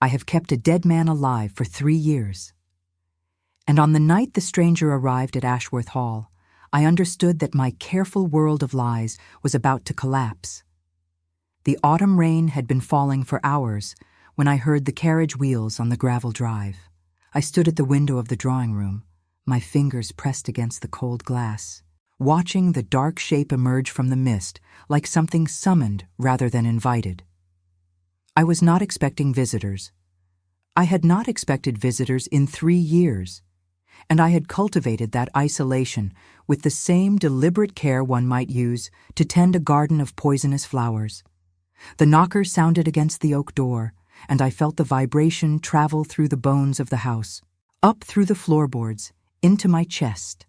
I have kept a dead man alive for 3 years. And on the night the stranger arrived at Ashworth Hall, I understood that my careful world of lies was about to collapse. The autumn rain had been falling for hours when I heard the carriage wheels on the gravel drive. I stood at the window of the drawing room, my fingers pressed against the cold glass, watching the dark shape emerge from the mist like something summoned rather than invited. I was not expecting visitors. I had not expected visitors in 3 years, and I had cultivated that isolation with the same deliberate care one might use to tend a garden of poisonous flowers. The knocker sounded against the oak door, and I felt the vibration travel through the bones of the house, up through the floorboards, into my chest.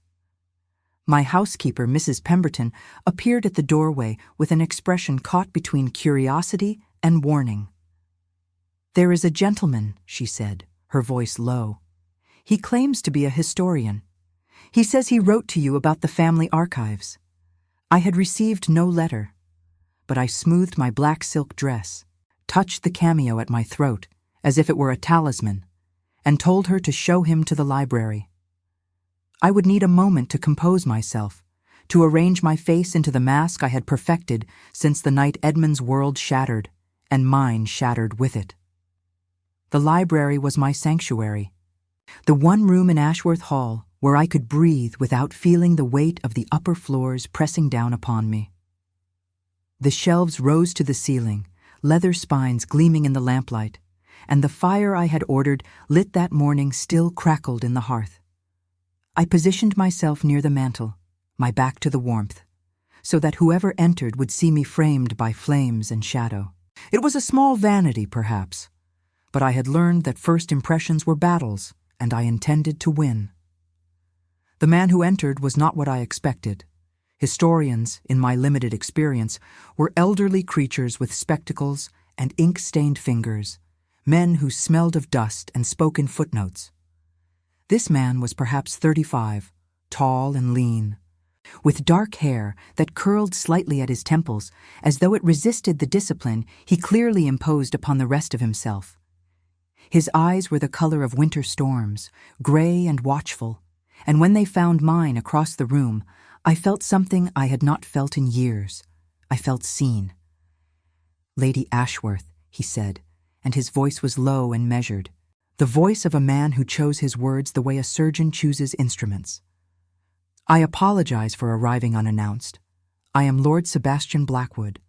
My housekeeper, Mrs. Pemberton, appeared at the doorway with an expression caught between curiosity and warning. "There is a gentleman," she said, her voice low. "He claims to be a historian. He says he wrote to you about the family archives." I had received no letter, but I smoothed my black silk dress, touched the cameo at my throat as if it were a talisman, and told her to show him to the library. I would need a moment to compose myself, to arrange my face into the mask I had perfected since the night Edmund's world shattered, and mine shattered with it. The library was my sanctuary, the one room in Ashworth Hall where I could breathe without feeling the weight of the upper floors pressing down upon me. The shelves rose to the ceiling, leather spines gleaming in the lamplight, and the fire I had ordered lit that morning still crackled in the hearth. I positioned myself near the mantel, my back to the warmth, so that whoever entered would see me framed by flames and shadow. It was a small vanity, perhaps, but I had learned that first impressions were battles, and I intended to win. The man who entered was not what I expected. Historians, in my limited experience, were elderly creatures with spectacles and ink-stained fingers, men who smelled of dust and spoke in footnotes. This man was perhaps 35, tall and lean, with dark hair that curled slightly at his temples as though it resisted the discipline he clearly imposed upon the rest of himself. His eyes were the color of winter storms, gray and watchful, and when they found mine across the room, I felt something I had not felt in years. I felt seen. "Lady Ashworth," he said, and his voice was low and measured, the voice of a man who chose his words the way a surgeon chooses instruments. "I apologize for arriving unannounced. I am Lord Sebastian Blackwood.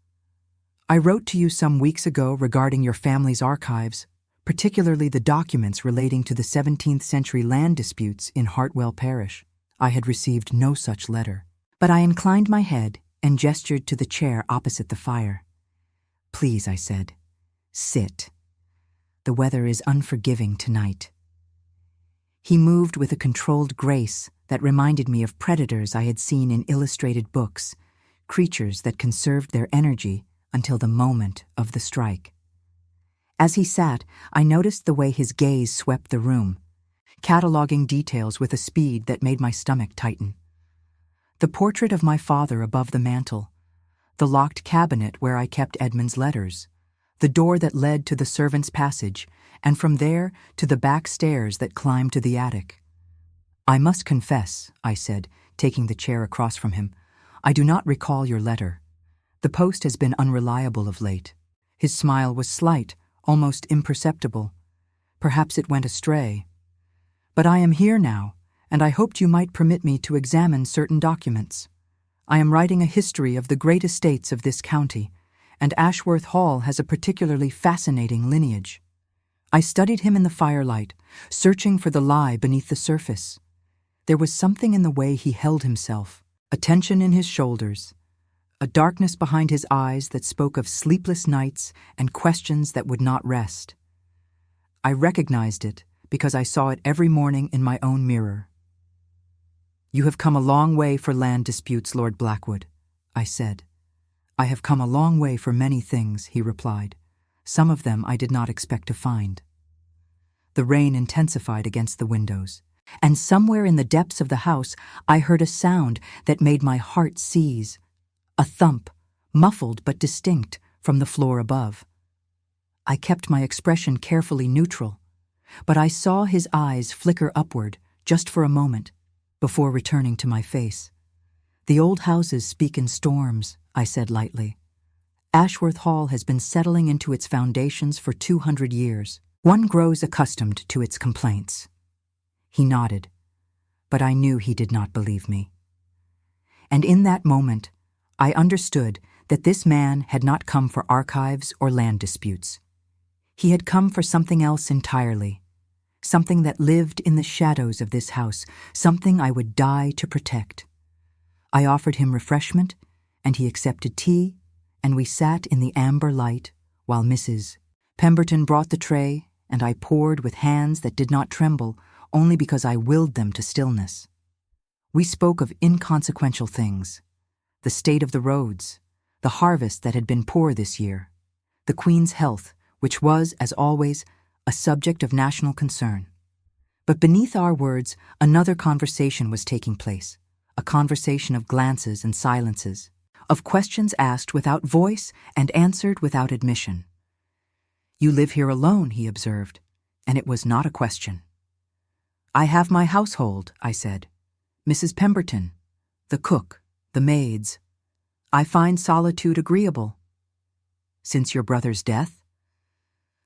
I wrote to you some weeks ago regarding your family's archives, particularly the documents relating to the 17th century land disputes in Hartwell Parish." I had received no such letter, but I inclined my head and gestured to the chair opposite the fire. "Please," I said, "sit. The weather is unforgiving tonight." He moved with a controlled grace that reminded me of predators I had seen in illustrated books, creatures that conserved their energy until the moment of the strike. As he sat, I noticed the way his gaze swept the room, cataloging details with a speed that made my stomach tighten. The portrait of my father above the mantel, the locked cabinet where I kept Edmund's letters, the door that led to the servants' passage, and from there to the back stairs that climbed to the attic. "I must confess," I said, taking the chair across from him, "I do not recall your letter. The post has been unreliable of late." His smile was slight, almost imperceptible. Perhaps it went astray. "But I am here now, and I hoped you might permit me to examine certain documents. I am writing a history of the great estates of this county, and Ashworth Hall has a particularly fascinating lineage." I studied him in the firelight, searching for the lie beneath the surface. There was something in the way he held himself, a tension in his shoulders, a darkness behind his eyes that spoke of sleepless nights and questions that would not rest. I recognized it because I saw it every morning in my own mirror. "You have come a long way for land disputes, Lord Blackwood," I said. "I have come a long way for many things," he replied. "Some of them I did not expect to find." The rain intensified against the windows, and somewhere in the depths of the house I heard a sound that made my heart seize, a thump, muffled but distinct, from the floor above. I kept my expression carefully neutral, but I saw his eyes flicker upward just for a moment before returning to my face. "The old houses speak in storms," I said lightly. "Ashworth Hall has been settling into its foundations for 200 years. One grows accustomed to its complaints." He nodded, but I knew he did not believe me. And in that moment, I understood that this man had not come for archives or land disputes. He had come for something else entirely, something that lived in the shadows of this house, something I would die to protect. I offered him refreshment, and he accepted tea, and we sat in the amber light while Mrs. Pemberton brought the tray, and I poured with hands that did not tremble only because I willed them to stillness. We spoke of inconsequential things: the state of the roads, the harvest that had been poor this year, the Queen's health, which was, as always, a subject of national concern. But beneath our words, another conversation was taking place, a conversation of glances and silences, of questions asked without voice and answered without admission. "You live here alone," he observed, and it was not a question. "I have my household," I said. "Mrs. Pemberton, the cook, the maids. I find solitude agreeable." "Since your brother's death?"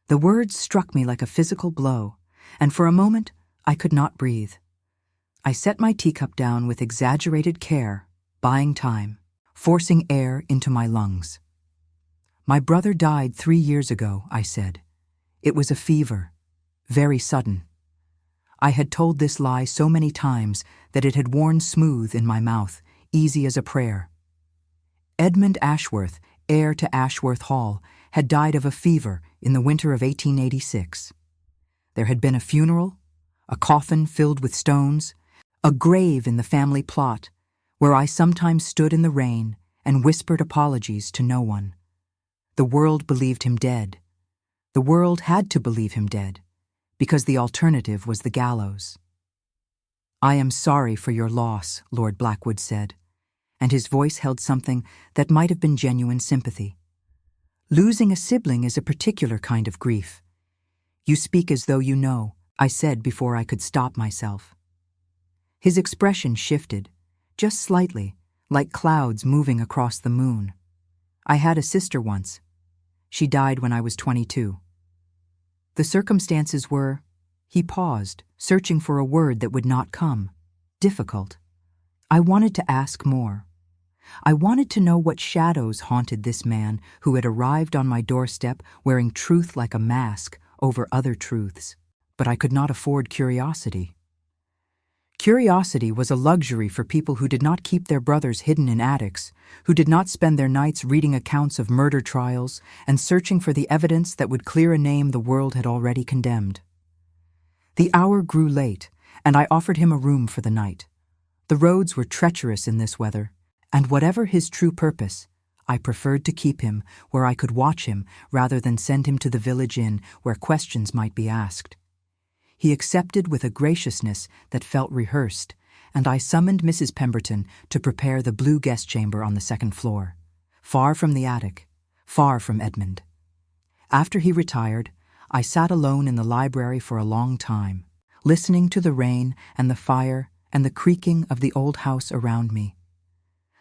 The words struck me like a physical blow, and for a moment I could not breathe. I set my teacup down with exaggerated care, buying time, forcing air into my lungs. "My brother died 3 years ago," I said. "It was a fever, very sudden." I had told this lie so many times that it had worn smooth in my mouth, easy as a prayer. Edmund Ashworth, heir to Ashworth Hall, had died of a fever in the winter of 1886. There had been a funeral, a coffin filled with stones, a grave in the family plot, where I sometimes stood in the rain and whispered apologies to no one. The world believed him dead. The world had to believe him dead, because the alternative was the gallows. "I am sorry for your loss," Lord Blackwood said, and his voice held something that might have been genuine sympathy. "Losing a sibling is a particular kind of grief. You speak as though you know," I said before I could stop myself. His expression shifted, just slightly, like clouds moving across the moon. "I had a sister once. She died when I was 22. The circumstances were—" He paused, searching for a word that would not come. "Difficult." I wanted to ask more. I wanted to know what shadows haunted this man who had arrived on my doorstep wearing truth like a mask over other truths, but I could not afford curiosity. Curiosity was a luxury for people who did not keep their brothers hidden in attics, who did not spend their nights reading accounts of murder trials and searching for the evidence that would clear a name the world had already condemned. The hour grew late, and I offered him a room for the night. The roads were treacherous in this weather, and whatever his true purpose, I preferred to keep him where I could watch him rather than send him to the village inn where questions might be asked. He accepted with a graciousness that felt rehearsed, and I summoned Mrs. Pemberton to prepare the blue guest chamber on the second floor, far from the attic, far from Edmund. After he retired, I sat alone in the library for a long time, listening to the rain and the fire and the creaking of the old house around me.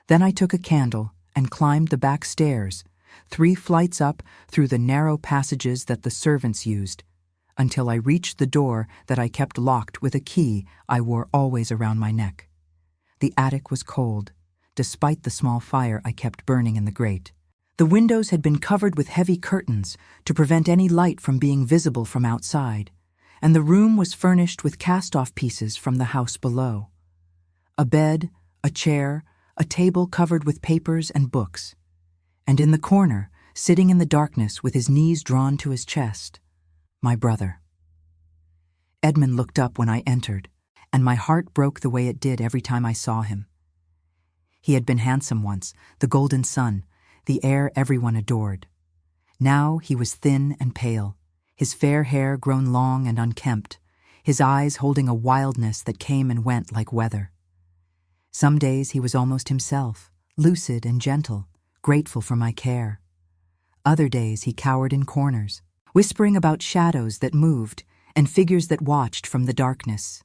Then I took a candle and climbed the back stairs, 3 flights up through the narrow passages that the servants used, until I reached the door that I kept locked with a key I wore always around my neck. The attic was cold, despite the small fire I kept burning in the grate. The windows had been covered with heavy curtains to prevent any light from being visible from outside, and the room was furnished with cast-off pieces from the house below. A bed, a chair, a table covered with papers and books, and in the corner, sitting in the darkness with his knees drawn to his chest, my brother. Edmund looked up when I entered, and my heart broke the way it did every time I saw him. He had been handsome once, the golden son, the heir everyone adored. Now he was thin and pale, his fair hair grown long and unkempt, his eyes holding a wildness that came and went like weather. Some days he was almost himself, lucid and gentle, grateful for my care. Other days he cowered in corners, whispering about shadows that moved and figures that watched from the darkness.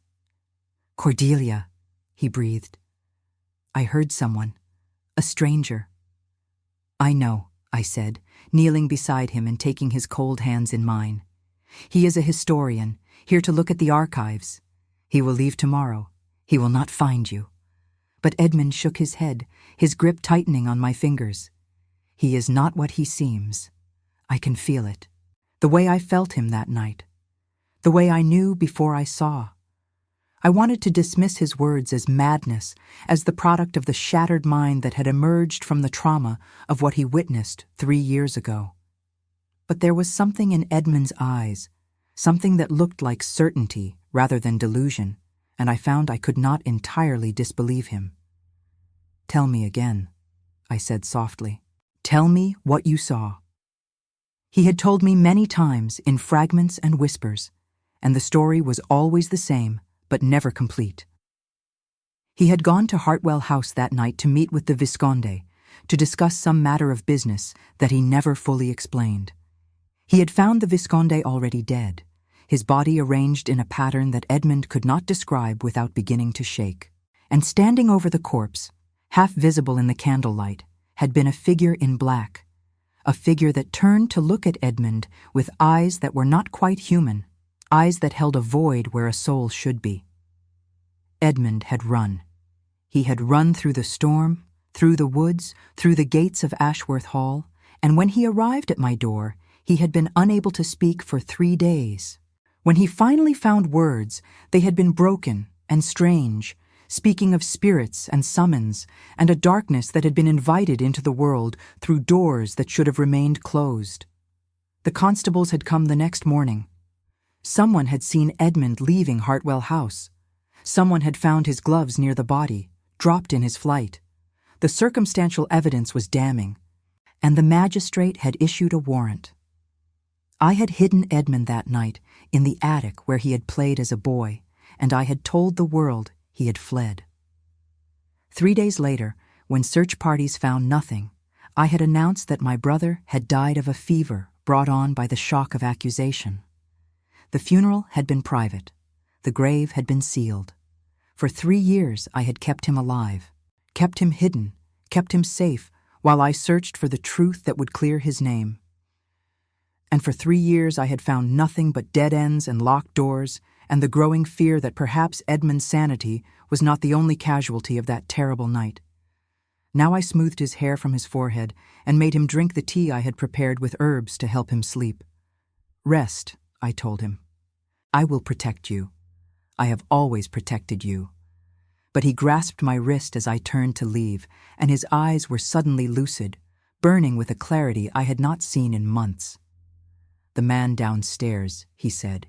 "Cordelia," he breathed. I heard someone, a stranger. "I know," I said, kneeling beside him and taking his cold hands in mine. "He is a historian, here to look at the archives. He will leave tomorrow. He will not find you." But Edmund shook his head, his grip tightening on my fingers. "He is not what he seems. I can feel it. The way I felt him that night. The way I knew before I saw." I wanted to dismiss his words as madness, as the product of the shattered mind that had emerged from the trauma of what he witnessed 3 years ago. But there was something in Edmund's eyes, something that looked like certainty rather than delusion, and I found I could not entirely disbelieve him. "Tell me again," I said softly. "Tell me what you saw." He had told me many times in fragments and whispers, and the story was always the same, but never complete. He had gone to Hartwell House that night to meet with the Visconde, to discuss some matter of business that he never fully explained. He had found the Visconde already dead, his body arranged in a pattern that Edmund could not describe without beginning to shake. And standing over the corpse, half visible in the candlelight, had been a figure in black, a figure that turned to look at Edmund with eyes that were not quite human, eyes that held a void where a soul should be. Edmund had run. He had run through the storm, through the woods, through the gates of Ashworth Hall, and when he arrived at my door, he had been unable to speak for 3 days. When he finally found words, they had been broken and strange, speaking of spirits and summons, and a darkness that had been invited into the world through doors that should have remained closed. The constables had come the next morning. Someone had seen Edmund leaving Hartwell House. Someone had found his gloves near the body, dropped in his flight. The circumstantial evidence was damning, and the magistrate had issued a warrant. I had hidden Edmund that night in the attic where he had played as a boy, and I had told the world he had fled. 3 days later, when search parties found nothing, I had announced that my brother had died of a fever brought on by the shock of accusation. The funeral had been private. The grave had been sealed. For 3 years I had kept him alive, kept him hidden, kept him safe, while I searched for the truth that would clear his name. And for 3 years I had found nothing but dead ends and locked doors, and the growing fear that perhaps Edmund's sanity was not the only casualty of that terrible night. Now I smoothed his hair from his forehead and made him drink the tea I had prepared with herbs to help him sleep. "Rest," I told him. "I will protect you. I have always protected you." But he grasped my wrist as I turned to leave, and his eyes were suddenly lucid, burning with a clarity I had not seen in months. "The man downstairs," he said.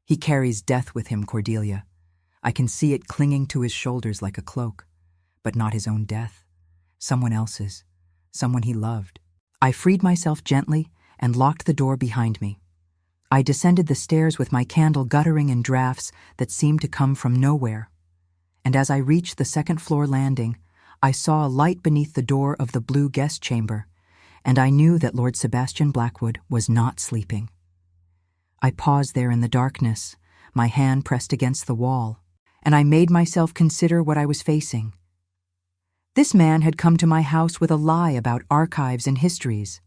"He carries death with him, Cordelia. I can see it clinging to his shoulders like a cloak, but not his own death. Someone else's, someone he loved." I freed myself gently and locked the door behind me. I descended the stairs with my candle guttering in draughts that seemed to come from nowhere. And as I reached the second-floor landing, I saw a light beneath the door of the blue guest chamber, and I knew that Lord Sebastian Blackwood was not sleeping. I paused there in the darkness, my hand pressed against the wall, and I made myself consider what I was facing. This man had come to my house with a lie about archives and histories.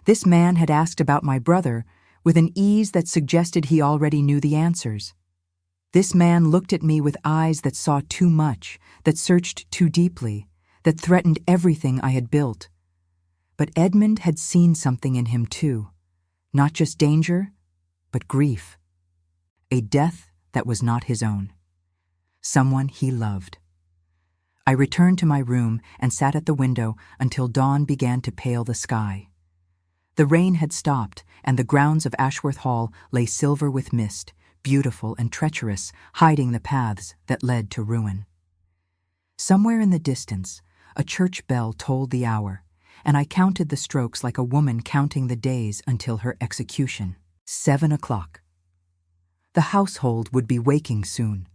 This man had asked about my brother with an ease that suggested he already knew the answers. This man looked at me with eyes that saw too much, that searched too deeply, that threatened everything I had built. But Edmund had seen something in him too, not just danger, but grief. A death that was not his own. Someone he loved. I returned to my room and sat at the window until dawn began to pale the sky. The rain had stopped, and the grounds of Ashworth Hall lay silver with mist, beautiful and treacherous, hiding the paths that led to ruin. Somewhere in the distance, a church bell tolled the hour, and I counted the strokes like a woman counting the days until her execution. 7 o'clock. The household would be waking soon.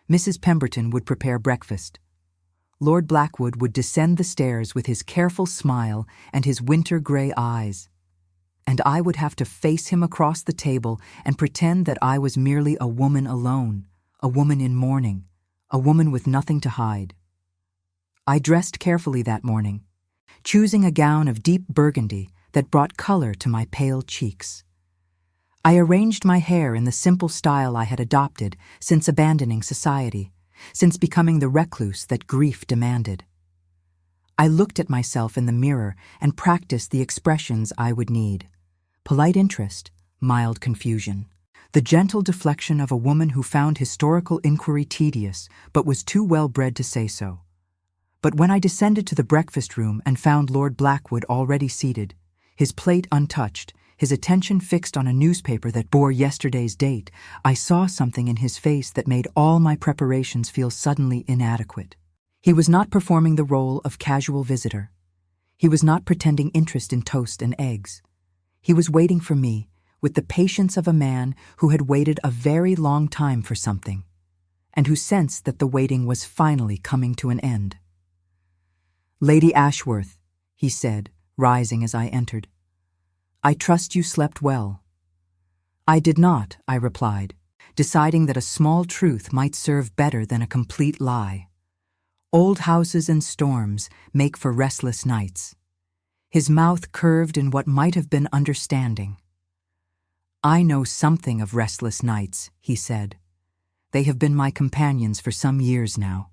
Mrs. Pemberton would prepare breakfast. Lord Blackwood would descend the stairs with his careful smile and his winter-gray eyes. and I would have to face him across the table and pretend that I was merely a woman alone, a woman in mourning, a woman with nothing to hide. I dressed carefully that morning, choosing a gown of deep burgundy that brought color to my pale cheeks. I arranged my hair in the simple style I had adopted since abandoning society, since becoming the recluse that grief demanded. I looked at myself in the mirror and practiced the expressions I would need: polite interest, mild confusion, the gentle deflection of a woman who found historical inquiry tedious but was too well-bred to say so. But when I descended to the breakfast room and found Lord Blackwood already seated, his plate untouched, his attention fixed on a newspaper that bore yesterday's date, I saw something in his face that made all my preparations feel suddenly inadequate. He was not performing the role of casual visitor. He was not pretending interest in toast and eggs. He was waiting for me with the patience of a man who had waited a very long time for something, and who sensed that the waiting was finally coming to an end. "Lady Ashworth," he said, rising as I entered, "I trust you slept well." "I did not," I replied, deciding that a small truth might serve better than a complete lie. Old houses and storms make for restless nights. His mouth curved in what might have been understanding. "I know something of restless nights," he said. "They have been my companions for some years now."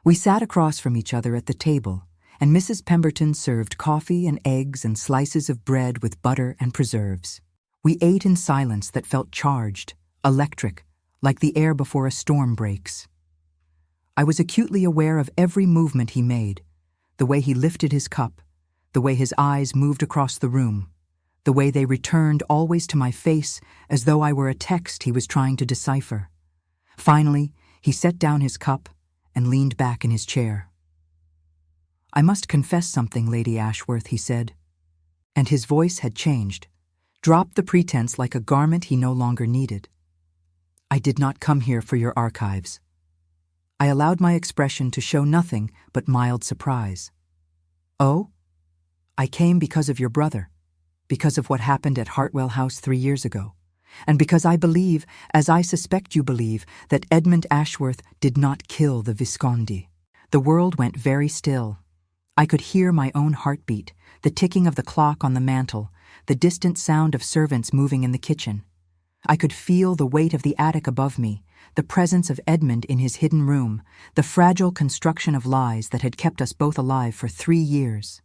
We sat across from each other at the table, and Mrs. Pemberton served coffee and eggs and slices of bread with butter and preserves. We ate in silence that felt charged, electric, like the air before a storm breaks. I was acutely aware of every movement he made, the way he lifted his cup, the way his eyes moved across the room, the way they returned always to my face as though I were a text he was trying to decipher. Finally, he set down his cup and leaned back in his chair. "I must confess something, Lady Ashworth," he said, and his voice had changed, dropped the pretense like a garment he no longer needed. "I did not come here for your archives." I allowed my expression to show nothing but mild surprise. "Oh? I came because of your brother, because of what happened at Hartwell House 3 years ago, and because I believe, as I suspect you believe, that Edmund Ashworth did not kill the Visconti." The world went very still. I could hear my own heartbeat, the ticking of the clock on the mantel, the distant sound of servants moving in the kitchen. I could feel the weight of the attic above me, the presence of Edmund in his hidden room, the fragile construction of lies that had kept us both alive for 3 years.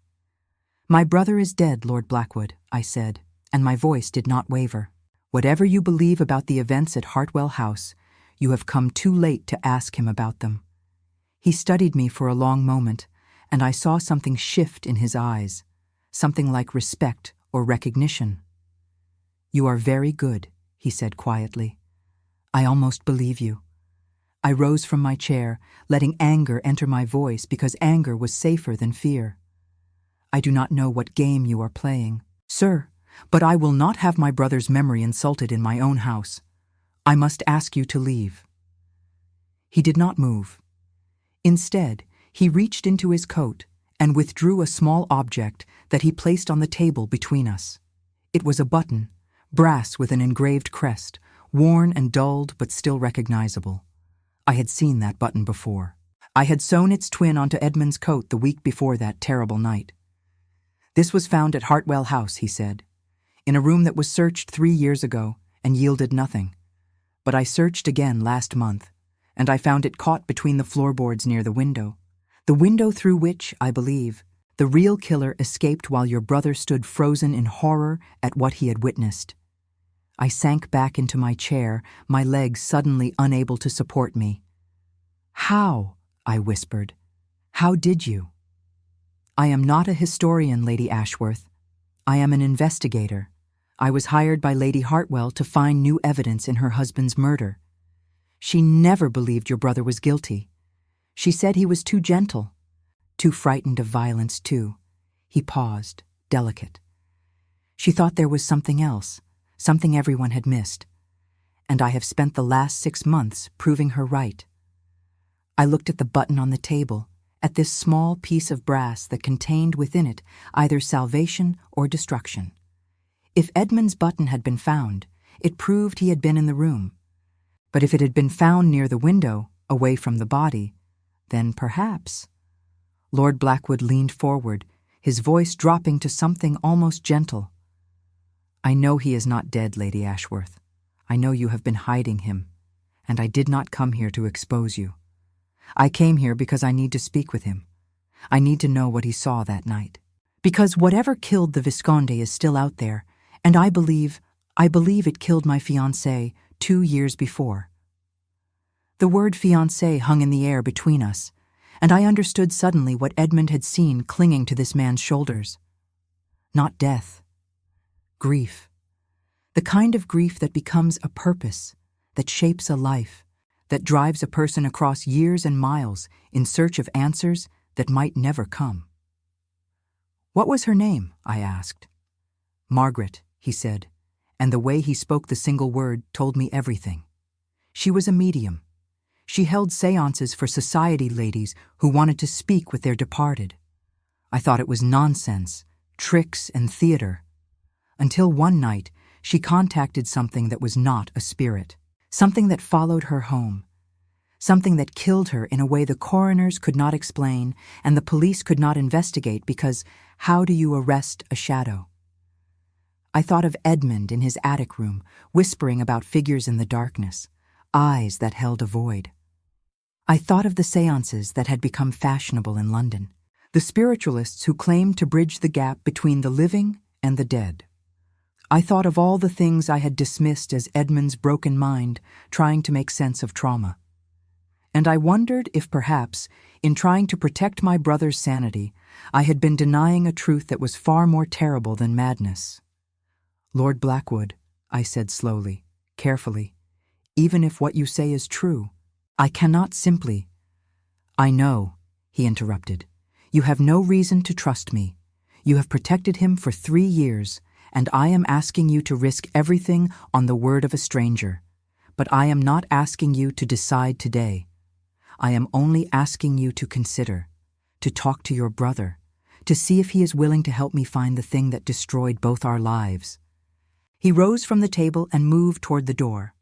"My brother is dead, Lord Blackwood," I said, and my voice did not waver. "Whatever you believe about the events at Hartwell House, you have come too late to ask him about them." He studied me for a long moment, and I saw something shift in his eyes, something like respect or recognition. "You are very good," he said quietly. "I almost believe you." I rose from my chair, letting anger enter my voice because anger was safer than fear. "I do not know what game you are playing, sir, but I will not have my brother's memory insulted in my own house. I must ask you to leave." He did not move. Instead, he reached into his coat and withdrew a small object that he placed on the table between us. It was a button, brass with an engraved crest, worn and dulled but still recognizable. I had seen that button before. I had sewn its twin onto Edmund's coat the week before that terrible night. "This was found at Hartwell House," he said, "in a room that was searched 3 years ago and yielded nothing. But I searched again last month, and I found it caught between the floorboards near the window through which, I believe, the real killer escaped while your brother stood frozen in horror at what he had witnessed." I sank back into my chair, my legs suddenly unable to support me. "How?" I whispered. "How did you?" "I am not a historian, Lady Ashworth. I am an investigator. I was hired by Lady Hartwell to find new evidence in her husband's murder. She never believed your brother was guilty. She said he was too gentle, too frightened of violence too." He paused, delicate. "She thought there was something else, something everyone had missed. And I have spent the last 6 months proving her right." I looked at the button on the table, at this small piece of brass that contained within it either salvation or destruction. If Edmund's button had been found, it proved he had been in the room. But if it had been found near the window, away from the body, then perhaps— Lord Blackwood leaned forward, his voice dropping to something almost gentle. "I know he is not dead, Lady Ashworth. I know you have been hiding him, and I did not come here to expose you. I came here because I need to speak with him. I need to know what he saw that night. Because whatever killed the Visconde is still out there, and I believe it killed my fiancé 2 years before." The word fiancé hung in the air between us, and I understood suddenly what Edmund had seen clinging to this man's shoulders. Not death. Grief. The kind of grief that becomes a purpose, that shapes a life, that drives a person across years and miles in search of answers that might never come. "What was her name?" I asked. "Margaret," he said, and the way he spoke the single word told me everything. "She was a medium. She held séances for society ladies who wanted to speak with their departed. I thought it was nonsense, tricks and theater. Until one night, she contacted something that was not a spirit, something that followed her home, something that killed her in a way the coroners could not explain and the police could not investigate because how do you arrest a shadow? I thought of Edmund in his attic room, whispering about figures in the darkness, eyes that held a void. I thought of the séances that had become fashionable in London, the spiritualists who claimed to bridge the gap between the living and the dead. I thought of all the things I had dismissed as Edmund's broken mind trying to make sense of trauma. And I wondered if perhaps, in trying to protect my brother's sanity, I had been denying a truth that was far more terrible than madness. "Lord Blackwood," I said slowly, carefully, "even if what you say is true, I cannot simply—" "I know," he interrupted. "You have no reason to trust me. You have protected him for 3 years, and I am asking you to risk everything on the word of a stranger. But I am not asking you to decide today. I am only asking you to consider, to talk to your brother, to see if he is willing to help me find the thing that destroyed both our lives." He rose from the table and moved toward the door.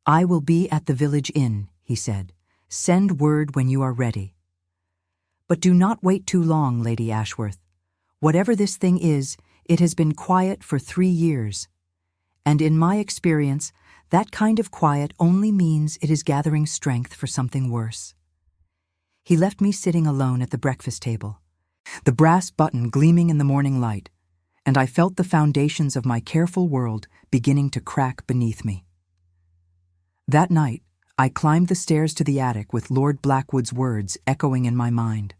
"I will be at the village inn," he said. "Send word when you are ready. But do not wait too long, Lady Ashworth. Whatever this thing is, it has been quiet for 3 years. And in my experience, that kind of quiet only means it is gathering strength for something worse." He left me sitting alone at the breakfast table, the brass button gleaming in the morning light, and I felt the foundations of my careful world beginning to crack beneath me. That night, I climbed the stairs to the attic with Lord Blackwood's words echoing in my mind.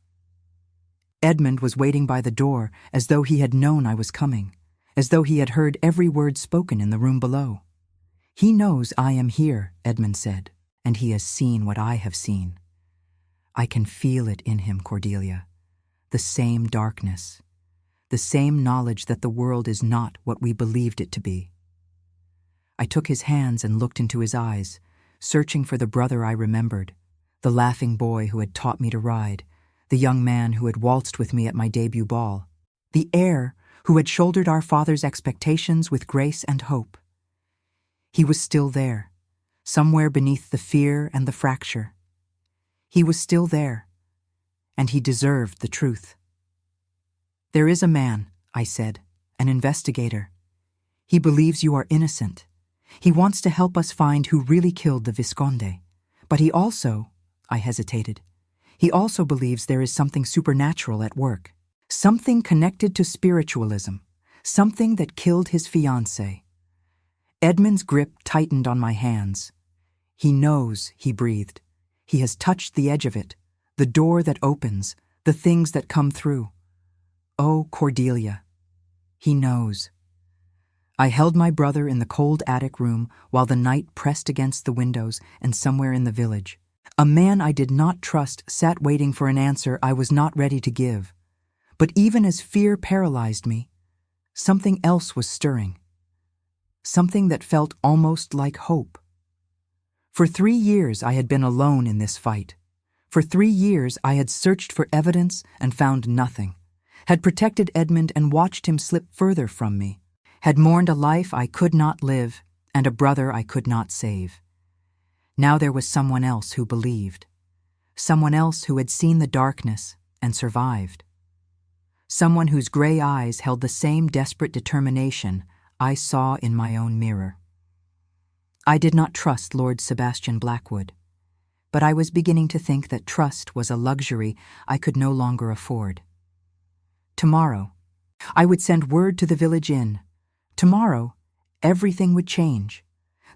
Edmund was waiting by the door as though he had known I was coming, as though he had heard every word spoken in the room below. "He knows I am here," Edmund said, "and he has seen what I have seen. I can feel it in him, Cordelia. The same darkness, the same knowledge that the world is not what we believed it to be." I took his hands and looked into his eyes, searching for the brother I remembered, the laughing boy who had taught me to ride, the young man who had waltzed with me at my debut ball, the heir who had shouldered our father's expectations with grace and hope. He was still there, somewhere beneath the fear and the fracture. He was still there, and he deserved the truth. "There is a man," I said, "an investigator. He believes you are innocent. He wants to help us find who really killed the Visconde. But he also—" I hesitated. "He also believes there is something supernatural at work, something connected to spiritualism, something that killed his fiancée." Edmund's grip tightened on my hands. "He knows," he breathed. "He has touched the edge of it, the door that opens, the things that come through. Oh, Cordelia, he knows." I held my brother in the cold attic room while the night pressed against the windows and somewhere in the village. A man I did not trust sat waiting for an answer I was not ready to give. But even as fear paralyzed me, something else was stirring. Something that felt almost like hope. For 3 years I had been alone in this fight. For 3 years I had searched for evidence and found nothing, had protected Edmund and watched him slip further from me, had mourned a life I could not live and a brother I could not save. Now there was someone else who believed, someone else who had seen the darkness and survived, someone whose gray eyes held the same desperate determination I saw in my own mirror. I did not trust Lord Sebastian Blackwood, but I was beginning to think that trust was a luxury I could no longer afford. Tomorrow, I would send word to the village inn. Tomorrow, everything would change.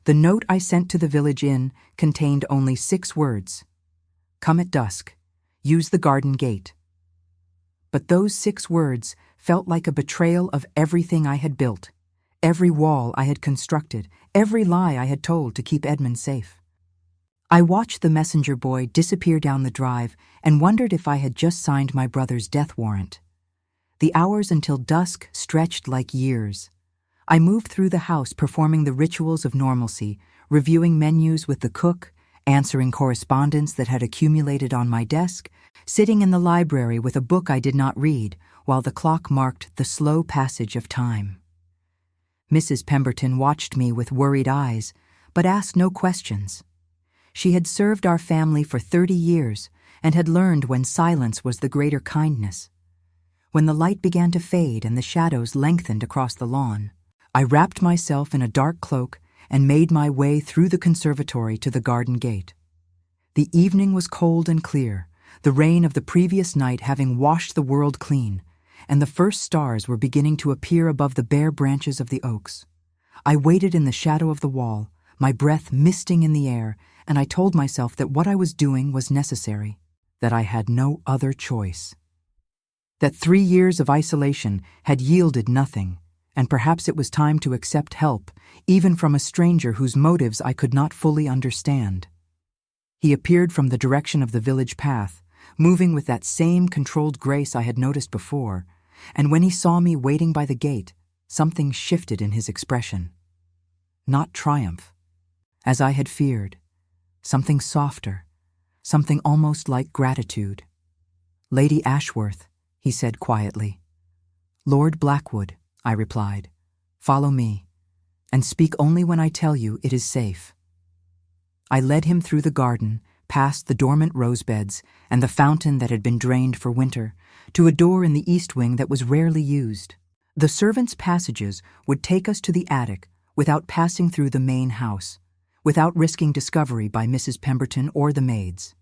The note I sent to the village inn contained only 6 words. Come at dusk. Use the garden gate. But those 6 words felt like a betrayal of everything I had built, every wall I had constructed, every lie I had told to keep Edmund safe. I watched the messenger boy disappear down the drive and wondered if I had just signed my brother's death warrant. The hours until dusk stretched like years. I moved through the house performing the rituals of normalcy, reviewing menus with the cook, answering correspondence that had accumulated on my desk, sitting in the library with a book I did not read while the clock marked the slow passage of time. Mrs. Pemberton watched me with worried eyes, but asked no questions. She had served our family for 30 years and had learned when silence was the greater kindness. When the light began to fade and the shadows lengthened across the lawn, I wrapped myself in a dark cloak and made my way through the conservatory to the garden gate. The evening was cold and clear, the rain of the previous night having washed the world clean, and the first stars were beginning to appear above the bare branches of the oaks. I waited in the shadow of the wall, my breath misting in the air, and I told myself that what I was doing was necessary, that I had no other choice. That 3 years of isolation had yielded nothing, and perhaps it was time to accept help, even from a stranger whose motives I could not fully understand. He appeared from the direction of the village path, moving with that same controlled grace I had noticed before, and when he saw me waiting by the gate, something shifted in his expression. Not triumph, as I had feared, something softer, something almost like gratitude. "Lady Ashworth," he said quietly. "Lord Blackwood," I replied. "Follow me, and speak only when I tell you it is safe." I led him through the garden, past the dormant rosebeds and the fountain that had been drained for winter, to a door in the east wing that was rarely used. The servants' passages would take us to the attic without passing through the main house, without risking discovery by Mrs. Pemberton or the maids.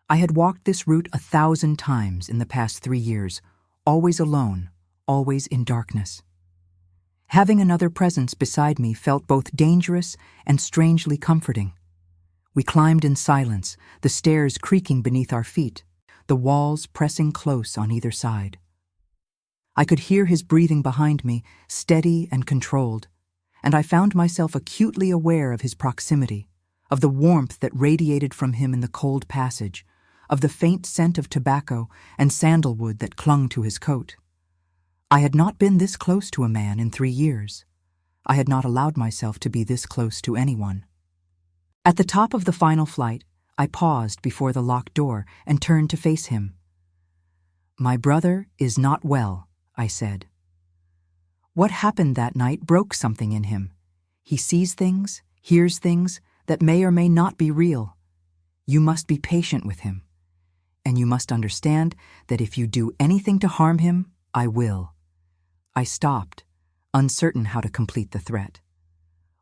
I had walked this route 1,000 times in the past 3 years, always alone, always in darkness. Having another presence beside me felt both dangerous and strangely comforting. We climbed in silence, the stairs creaking beneath our feet, the walls pressing close on either side. I could hear his breathing behind me, steady and controlled, and I found myself acutely aware of his proximity, of the warmth that radiated from him in the cold passage, of the faint scent of tobacco and sandalwood that clung to his coat. I had not been this close to a man in 3 years. I had not allowed myself to be this close to anyone. At the top of the final flight, I paused before the locked door and turned to face him. "My brother is not well," I said. "What happened that night broke something in him. He sees things, hears things that may or may not be real. You must be patient with him. And you must understand that if you do anything to harm him, I will." I stopped, uncertain how to complete the threat.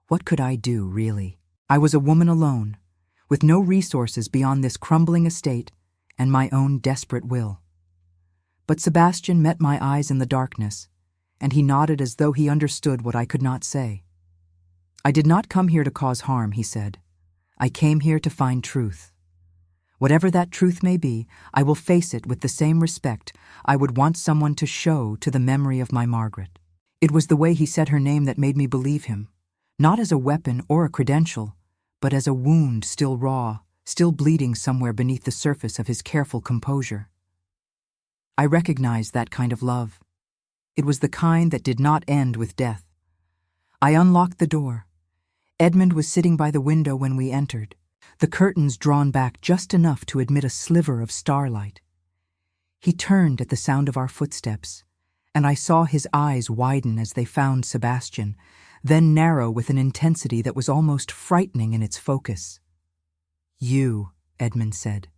What could I do, really? I was a woman alone, with no resources beyond this crumbling estate and my own desperate will. But Sebastian met my eyes in the darkness, and he nodded as though he understood what I could not say. "I did not come here to cause harm," he said. "I came here to find truth. Whatever that truth may be, I will face it with the same respect I would want someone to show to the memory of my Margaret." It was the way he said her name that made me believe him, not as a weapon or a credential, but as a wound still raw, still bleeding somewhere beneath the surface of his careful composure. I recognized that kind of love. It was the kind that did not end with death. I unlocked the door. Edmund was sitting by the window when we entered, the curtains drawn back just enough to admit a sliver of starlight. He turned at the sound of our footsteps, and I saw his eyes widen as they found Sebastian, then narrow with an intensity that was almost frightening in its focus. "You," Edmund said.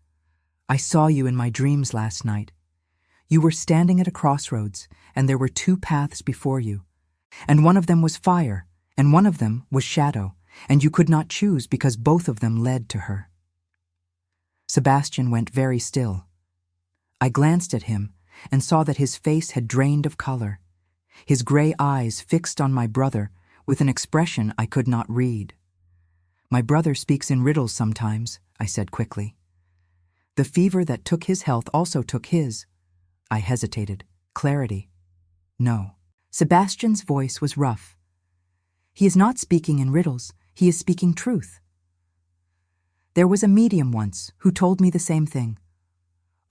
"I saw you in my dreams last night. You were standing at a crossroads, and there were two paths before you, and one of them was fire, and one of them was shadow, and you could not choose because both of them led to her." Sebastian went very still. I glanced at him and saw that his face had drained of color, his gray eyes fixed on my brother with an expression I could not read. "My brother speaks in riddles sometimes," I said quickly. "The fever that took his health also took his." I hesitated. Clarity. "No." Sebastian's voice was rough. "He is not speaking in riddles, he is speaking truth. There was a medium once who told me the same thing.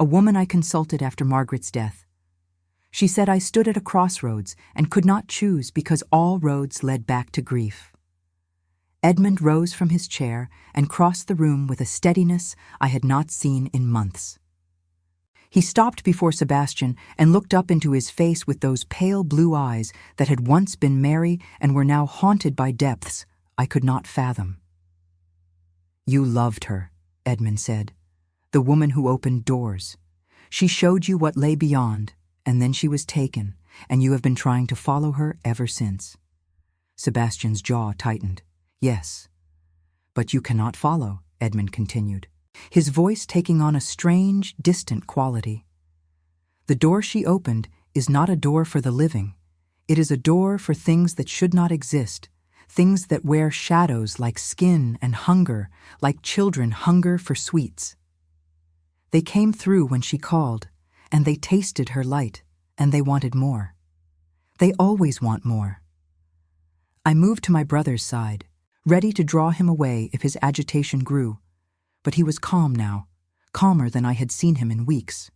A woman I consulted after Margaret's death. She said I stood at a crossroads and could not choose because all roads led back to grief." Edmund rose from his chair and crossed the room with a steadiness I had not seen in months. He stopped before Sebastian and looked up into his face with those pale blue eyes that had once been merry and were now haunted by depths I could not fathom. "You loved her," Edmund said, "the woman who opened doors. She showed you what lay beyond, and then she was taken, and you have been trying to follow her ever since." Sebastian's jaw tightened. "Yes, but you cannot follow," Edmund continued, his voice taking on a strange, distant quality. "The door she opened is not a door for the living. It is a door for things that should not exist, things that wear shadows like skin and hunger, like children hunger for sweets. They came through when she called, and they tasted her light, and they wanted more. They always want more." I moved to my brother's side, ready to draw him away if his agitation grew, but he was calm now, calmer than I had seen him in weeks.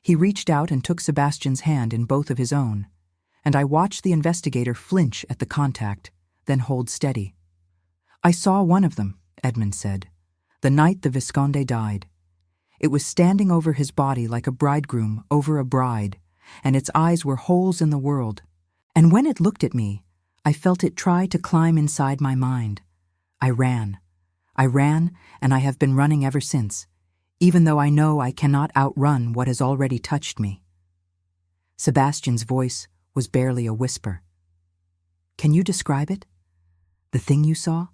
He reached out and took Sebastian's hand in both of his own, and I watched the investigator flinch at the contact, then hold steady. "I saw one of them," Edmund said, "the night the Visconde died. It was standing over his body like a bridegroom over a bride, and its eyes were holes in the world. And when it looked at me, I felt it try to climb inside my mind. I ran, and I have been running ever since, even though I know I cannot outrun what has already touched me." Sebastian's voice was barely a whisper. "Can you describe it? The thing you saw?"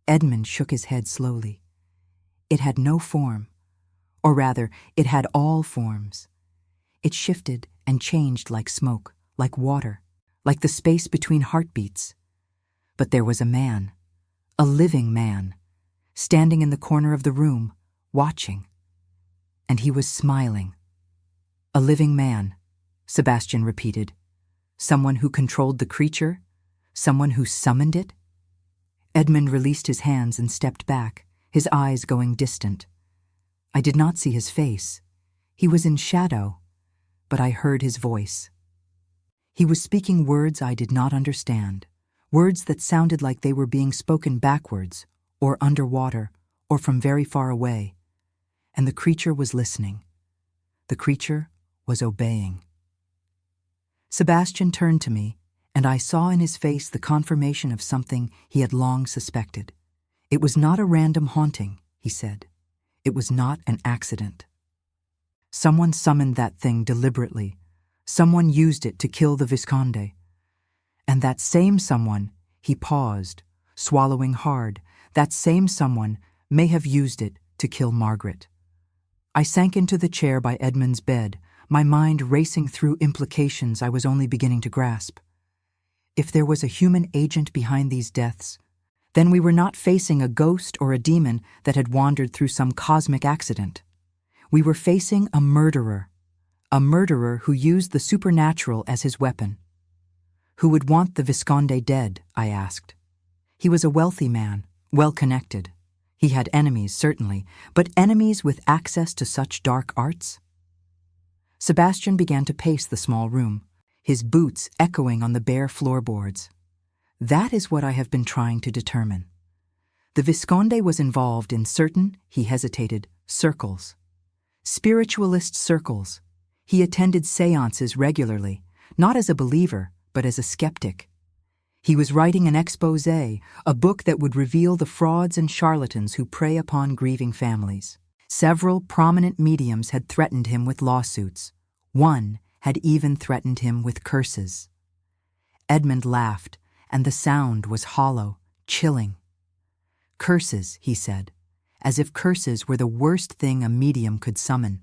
Edmund shook his head slowly. "It had no form. Or rather, it had all forms. It shifted and changed like smoke, like water, like the space between heartbeats. But there was a man, a living man, standing in the corner of the room, watching. And he was smiling." "A living man," Sebastian repeated. "Someone who controlled the creature? Someone who summoned it?" Edmund released his hands and stepped back, his eyes going distant. I did not see his face. He was in shadow, but I heard his voice. He was speaking words I did not understand, words that sounded like they were being spoken backwards, or underwater, or from very far away. And the creature was listening. The creature was obeying. Sebastian turned to me, and I saw in his face the confirmation of something he had long suspected. "It was not a random haunting," he said. "It was not an accident. Someone summoned that thing deliberately. Someone used it to kill the Visconde. And that same someone," he paused, swallowing hard, "that same someone may have used it to kill Margaret." I sank into the chair by Edmund's bed, my mind racing through implications I was only beginning to grasp. If there was a human agent behind these deaths, then we were not facing a ghost or a demon that had wandered through some cosmic accident. We were facing a murderer who used the supernatural as his weapon. "Who would want the Visconde dead?" I asked. He was a wealthy man, well-connected. He had enemies, certainly, but enemies with access to such dark arts? Sebastian began to pace the small room, his boots echoing on the bare floorboards. "That is what I have been trying to determine. The Visconde was involved in certain," he hesitated, "circles. Spiritualist circles. He attended seances regularly, not as a believer, but as a skeptic. He was writing an exposé, a book that would reveal the frauds and charlatans who prey upon grieving families. Several prominent mediums had threatened him with lawsuits. One had even threatened him with curses. Edmund laughed, and the sound was hollow, chilling. Curses, he said, as if curses were the worst thing a medium could summon.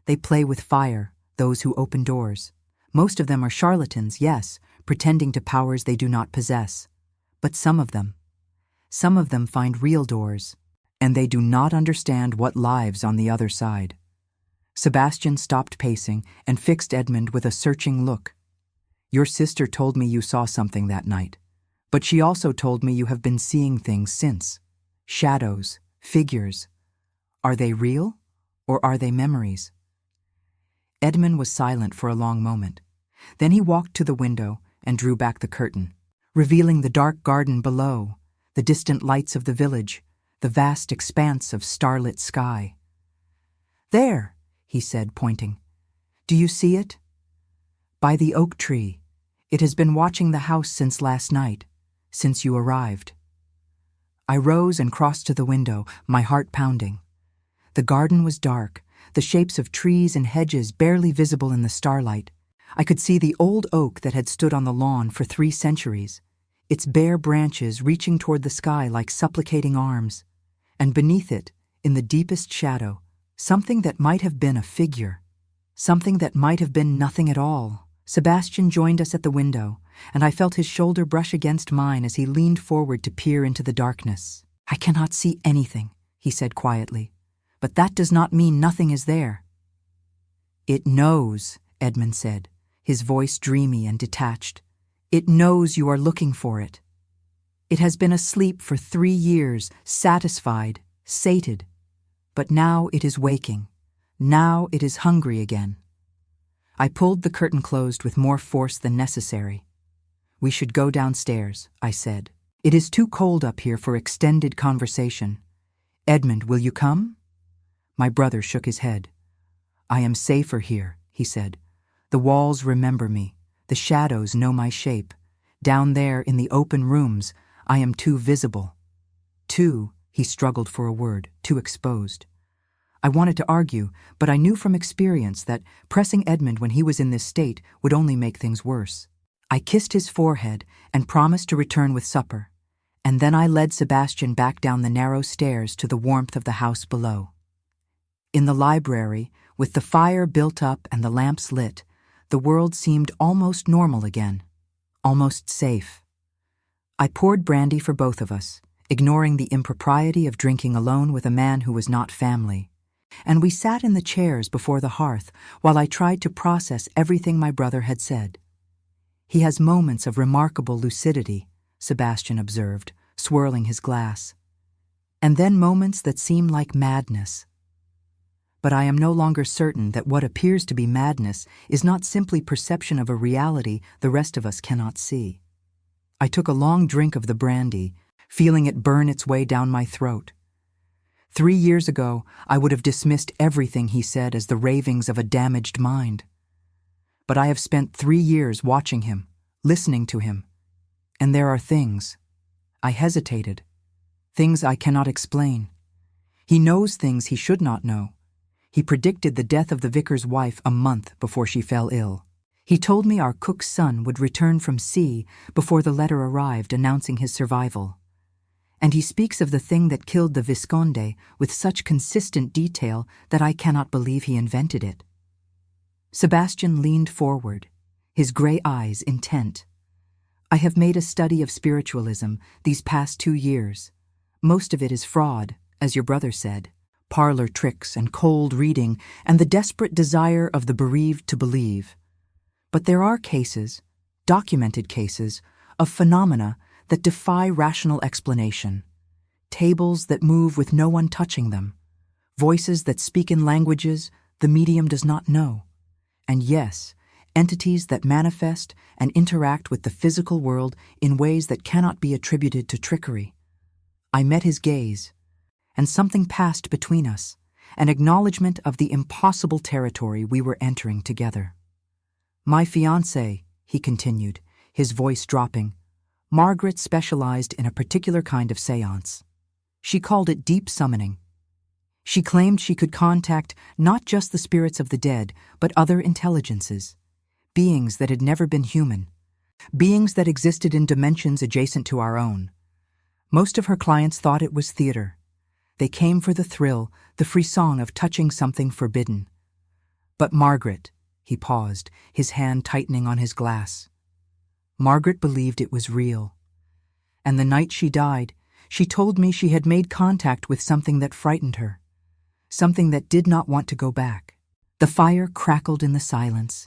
They play with fire, those who open doors. Most of them are charlatans, yes, pretending to powers they do not possess. But some of them find real doors, and they do not understand what lives on the other side. Sebastian stopped pacing and fixed Edmund with a searching look. Your sister told me you saw something that night, but she also told me you have been seeing things since. Shadows, figures. Are they real, or are they memories? Edmund was silent for a long moment. Then he walked to the window and drew back the curtain, revealing the dark garden below, the distant lights of the village, the vast expanse of starlit sky. There, he said, pointing. Do you see it? By the oak tree. It has been watching the house since last night, since you arrived. I rose and crossed to the window, my heart pounding. The garden was dark, the shapes of trees and hedges barely visible in the starlight. I could see the old oak that had stood on the lawn for 3 centuries, its bare branches reaching toward the sky like supplicating arms, and beneath it, in the deepest shadow, something that might have been a figure, something that might have been nothing at all. Sebastian joined us at the window, and I felt his shoulder brush against mine as he leaned forward to peer into the darkness. I cannot see anything, he said quietly, but that does not mean nothing is there. It knows, Edmund said, his voice dreamy and detached. It knows you are looking for it. It has been asleep for 3 years, satisfied, sated. But now it is waking. Now it is hungry again. I pulled the curtain closed with more force than necessary. We should go downstairs, I said. It is too cold up here for extended conversation. Edmund, will you come? My brother shook his head. I am safer here, he said. The walls remember me. The shadows know my shape. Down there in the open rooms, I am too visible. He struggled for a word, too exposed. I wanted to argue, but I knew from experience that pressing Edmund when he was in this state would only make things worse. I kissed his forehead and promised to return with supper, and then I led Sebastian back down the narrow stairs to the warmth of the house below. In the library, with the fire built up and the lamps lit, the world seemed almost normal again, almost safe. I poured brandy for both of us, ignoring the impropriety of drinking alone with a man who was not family, and we sat in the chairs before the hearth while I tried to process everything my brother had said. He has moments of remarkable lucidity, Sebastian observed, swirling his glass, and then moments that seem like madness. But I am no longer certain that what appears to be madness is not simply perception of a reality the rest of us cannot see. I took a long drink of the brandy, feeling it burn its way down my throat. 3 years ago, I would have dismissed everything he said as the ravings of a damaged mind. But I have spent 3 years watching him, listening to him, and there are things. I hesitated. Things I cannot explain. He knows things he should not know. He predicted the death of the vicar's wife a month before she fell ill. He told me our cook's son would return from sea before the letter arrived announcing his survival. And he speaks of the thing that killed the Visconde with such consistent detail that I cannot believe he invented it. Sebastian leaned forward, his gray eyes intent. I have made a study of spiritualism these past 2 years. Most of it is fraud, as your brother said, parlor tricks and cold reading and the desperate desire of the bereaved to believe. But there are cases, documented cases, of phenomena that defy rational explanation. Tables that move with no one touching them. Voices that speak in languages the medium does not know. And yes, entities that manifest and interact with the physical world in ways that cannot be attributed to trickery. I met his gaze, and something passed between us, an acknowledgement of the impossible territory we were entering together. "My fiancée," he continued, his voice dropping, "Margaret specialized in a particular kind of séance. She called it deep summoning. She claimed she could contact not just the spirits of the dead, but other intelligences, beings that had never been human, beings that existed in dimensions adjacent to our own. Most of her clients thought it was theater. They came for the thrill, the frisson of touching something forbidden. But Margaret," he paused, his hand tightening on his glass, "Margaret believed it was real. And the night she died, she told me she had made contact with something that frightened her, something that did not want to go back." The fire crackled in the silence.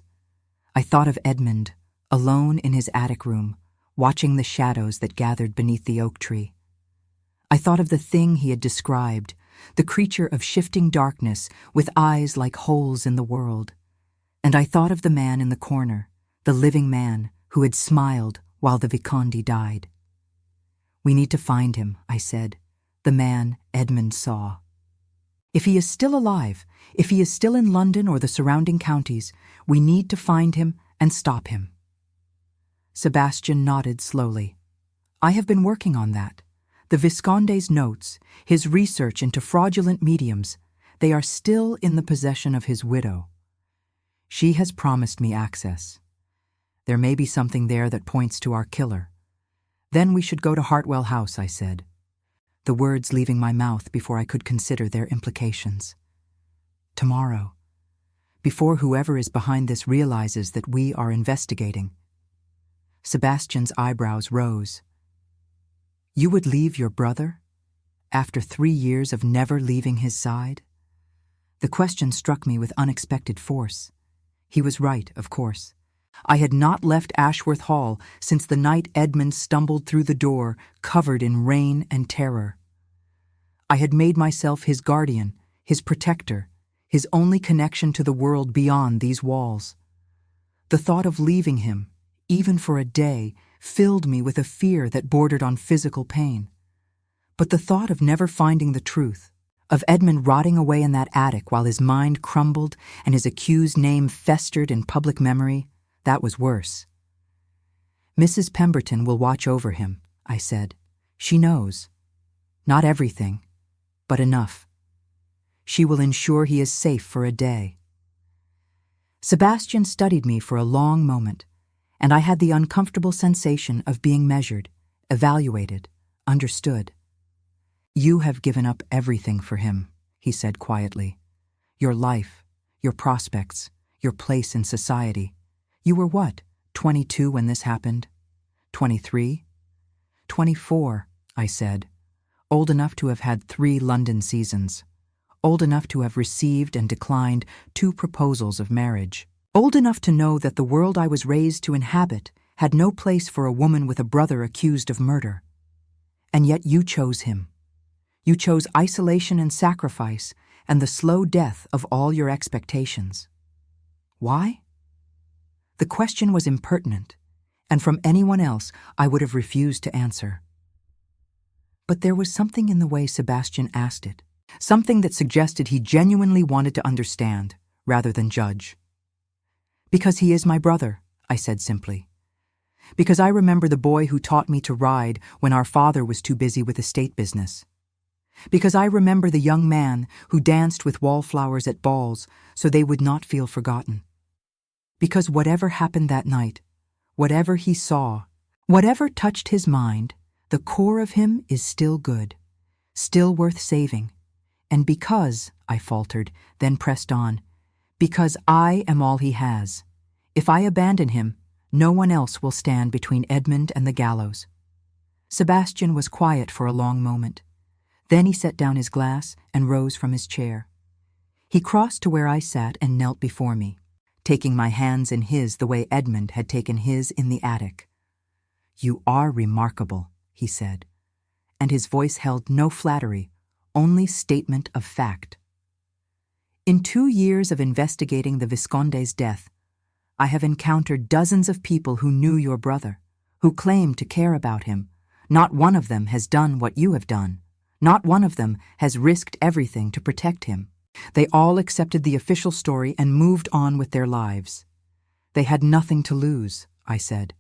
I thought of Edmund, alone in his attic room, watching the shadows that gathered beneath the oak tree. I thought of the thing he had described, the creature of shifting darkness with eyes like holes in the world. And I thought of the man in the corner, the living man who had smiled while the Vicomte died. "We need to find him," I said, "the man Edmund saw. If he is still alive, if he is still in London or the surrounding counties, we need to find him and stop him." Sebastian nodded slowly. "I have been working on that. The Visconde's notes, his research into fraudulent mediums, they are still in the possession of his widow. She has promised me access. There may be something there that points to our killer. Then we should go to Hartwell House," I said, the words leaving my mouth before I could consider their implications. "Tomorrow, before whoever is behind this realizes that we are investigating." Sebastian's eyebrows rose. "You would leave your brother? After 3 years of never leaving his side?" The question struck me with unexpected force. He was right, of course. I had not left Ashworth Hall since the night Edmund stumbled through the door, covered in rain and terror. I had made myself his guardian, his protector, his only connection to the world beyond these walls. The thought of leaving him, even for a day, filled me with a fear that bordered on physical pain. But the thought of never finding the truth, of Edmund rotting away in that attic while his mind crumbled and his accused name festered in public memory, that was worse. "Mrs. Pemberton will watch over him," I said. "She knows. Not everything, but enough. She will ensure he is safe for a day." Sebastian studied me for a long moment, and I had the uncomfortable sensation of being measured, evaluated, understood. "You have given up everything for him," he said quietly. "Your life, your prospects, your place in society. You were what, 22 when this happened? 23? 24, I said. Old enough to have had 3 London seasons. Old enough to have received and declined 2 proposals of marriage. Old enough to know that the world I was raised to inhabit had no place for a woman with a brother accused of murder. And yet you chose him. You chose isolation and sacrifice and the slow death of all your expectations. Why? The question was impertinent, and from anyone else I would have refused to answer. But there was something in the way Sebastian asked it, something that suggested he genuinely wanted to understand, rather than judge. "Because he is my brother," I said simply. "Because I remember the boy who taught me to ride when our father was too busy with estate business. Because I remember the young man who danced with wallflowers at balls so they would not feel forgotten. Because whatever happened that night, whatever he saw, whatever touched his mind, the core of him is still good, still worth saving. And because," I faltered, then pressed on, "because I am all he has. If I abandon him, no one else will stand between Edmund and the gallows." Sebastian was quiet for a long moment. Then he set down his glass and rose from his chair. He crossed to where I sat and knelt before me, taking my hands in his the way Edmund had taken his in the attic. "You are remarkable," he said, and his voice held no flattery, only statement of fact. "In 2 years of investigating the Visconde's death, I have encountered dozens of people who knew your brother, who claimed to care about him. Not one of them has done what you have done. Not one of them has risked everything to protect him. They all accepted the official story and moved on with their lives. They had nothing to lose, I said.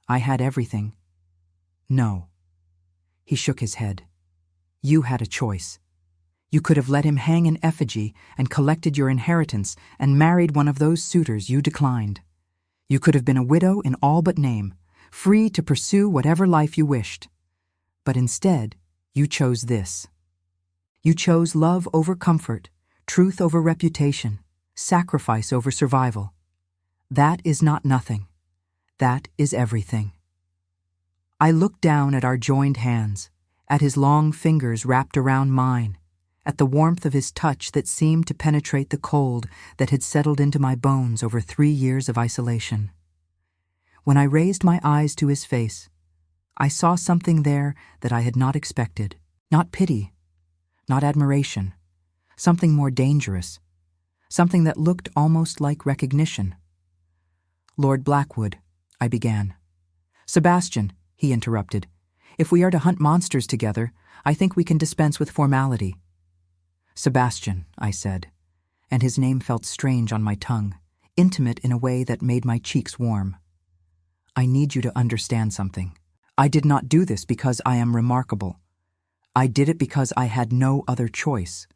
I had everything. No. He shook his head. You had a choice. You could have let him hang in effigy and collected your inheritance and married one of those suitors you declined. You could have been a widow in all but name, free to pursue whatever life you wished. But instead, you chose this. You chose love over comfort, truth over reputation, sacrifice over survival. That is not nothing. That is everything. I looked down at our joined hands, at his long fingers wrapped around mine, at the warmth of his touch that seemed to penetrate the cold that had settled into my bones over 3 years of isolation. When I raised my eyes to his face, I saw something there that I had not expected. Not pity, not admiration, something more dangerous, something that looked almost like recognition. Lord Blackwood, I began. Sebastian, he interrupted. If we are to hunt monsters together, I think we can dispense with formality. Sebastian, I said, and his name felt strange on my tongue, intimate in a way that made my cheeks warm. I need you to understand something. I did not do this because I am remarkable. I did it because I had no other choice.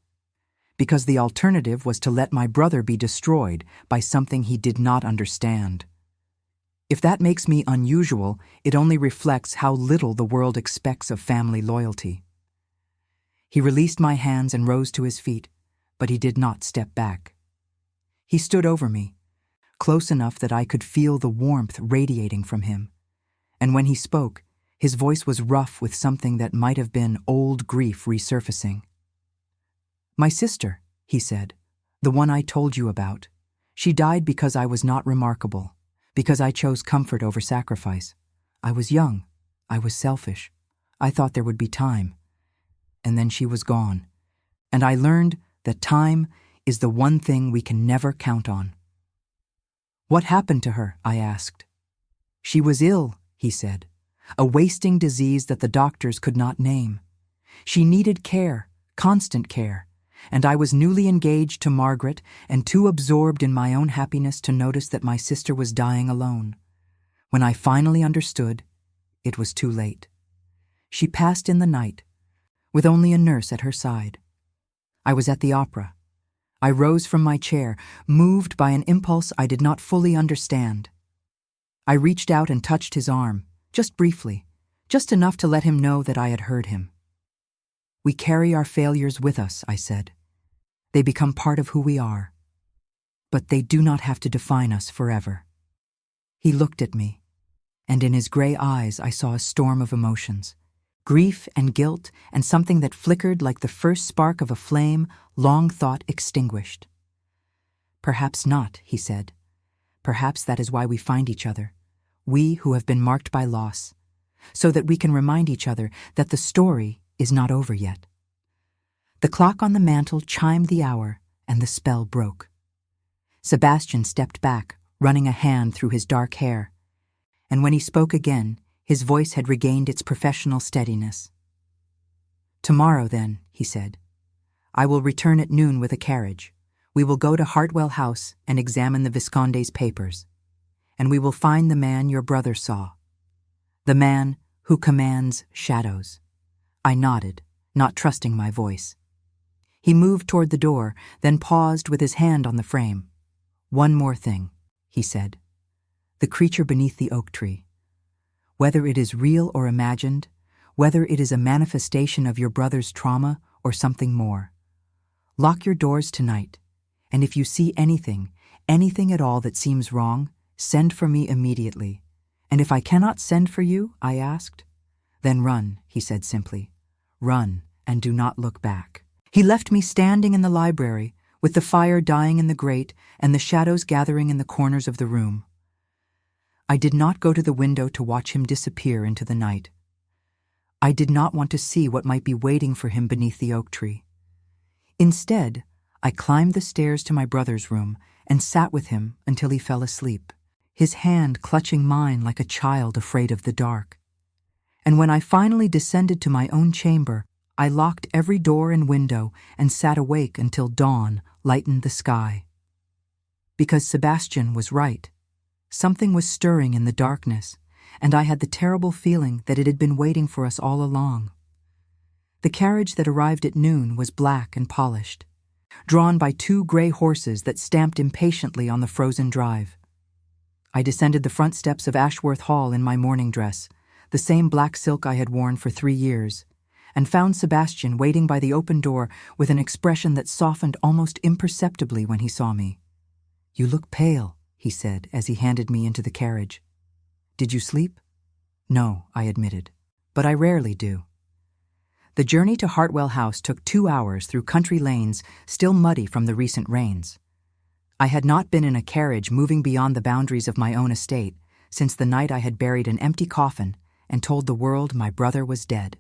Because the alternative was to let my brother be destroyed by something he did not understand. If that makes me unusual, it only reflects how little the world expects of family loyalty. He released my hands and rose to his feet, but he did not step back. He stood over me, close enough that I could feel the warmth radiating from him. And when he spoke, his voice was rough with something that might have been old grief resurfacing. My sister, he said, the one I told you about. She died because I was not remarkable, because I chose comfort over sacrifice. I was young. I was selfish. I thought there would be time. And then she was gone. And I learned that time is the one thing we can never count on. What happened to her? I asked. She was ill, he said, a wasting disease that the doctors could not name. She needed care, constant care, and I was newly engaged to Margaret and too absorbed in my own happiness to notice that my sister was dying alone. When I finally understood, it was too late. She passed in the night, with only a nurse at her side. I was at the opera. I rose from my chair, moved by an impulse I did not fully understand. I reached out and touched his arm, just briefly, just enough to let him know that I had heard him. We carry our failures with us, I said. They become part of who we are. But they do not have to define us forever. He looked at me, and in his gray eyes I saw a storm of emotions. Grief and guilt, and something that flickered like the first spark of a flame long thought extinguished. Perhaps not, he said. Perhaps that is why we find each other, we who have been marked by loss, so that we can remind each other that the story is not over yet. The clock on the mantel chimed the hour, and the spell broke. Sebastian stepped back, running a hand through his dark hair, and when he spoke again, his voice had regained its professional steadiness. Tomorrow, then, he said, I will return at noon with a carriage. We will go to Hartwell House and examine the Visconde's papers, and we will find the man your brother saw, the man who commands shadows. I nodded, not trusting my voice. He moved toward the door, then paused with his hand on the frame. One more thing, he said. The creature beneath the oak tree. Whether it is real or imagined, whether it is a manifestation of your brother's trauma or something more. Lock your doors tonight, and if you see anything at all that seems wrong, send for me immediately. And if I cannot send for you, I asked, then run, he said simply. Run, and do not look back. He left me standing in the library, with the fire dying in the grate and the shadows gathering in the corners of the room. I did not go to the window to watch him disappear into the night. I did not want to see what might be waiting for him beneath the oak tree. Instead, I climbed the stairs to my brother's room and sat with him until he fell asleep, his hand clutching mine like a child afraid of the dark. And when I finally descended to my own chamber, I locked every door and window and sat awake until dawn lightened the sky. Because Sebastian was right. Something was stirring in the darkness, and I had the terrible feeling that it had been waiting for us all along. The carriage that arrived at noon was black and polished, drawn by 2 gray horses that stamped impatiently on the frozen drive. I descended the front steps of Ashworth Hall in my morning dress, the same black silk I had worn for 3 years, and found Sebastian waiting by the open door with an expression that softened almost imperceptibly when he saw me. "You look pale," he said as he handed me into the carriage. "Did you sleep?" "No," I admitted, "but I rarely do." The journey to Hartwell House took 2 hours through country lanes still muddy from the recent rains. I had not been in a carriage moving beyond the boundaries of my own estate since the night I had buried an empty coffin and told the world my brother was dead.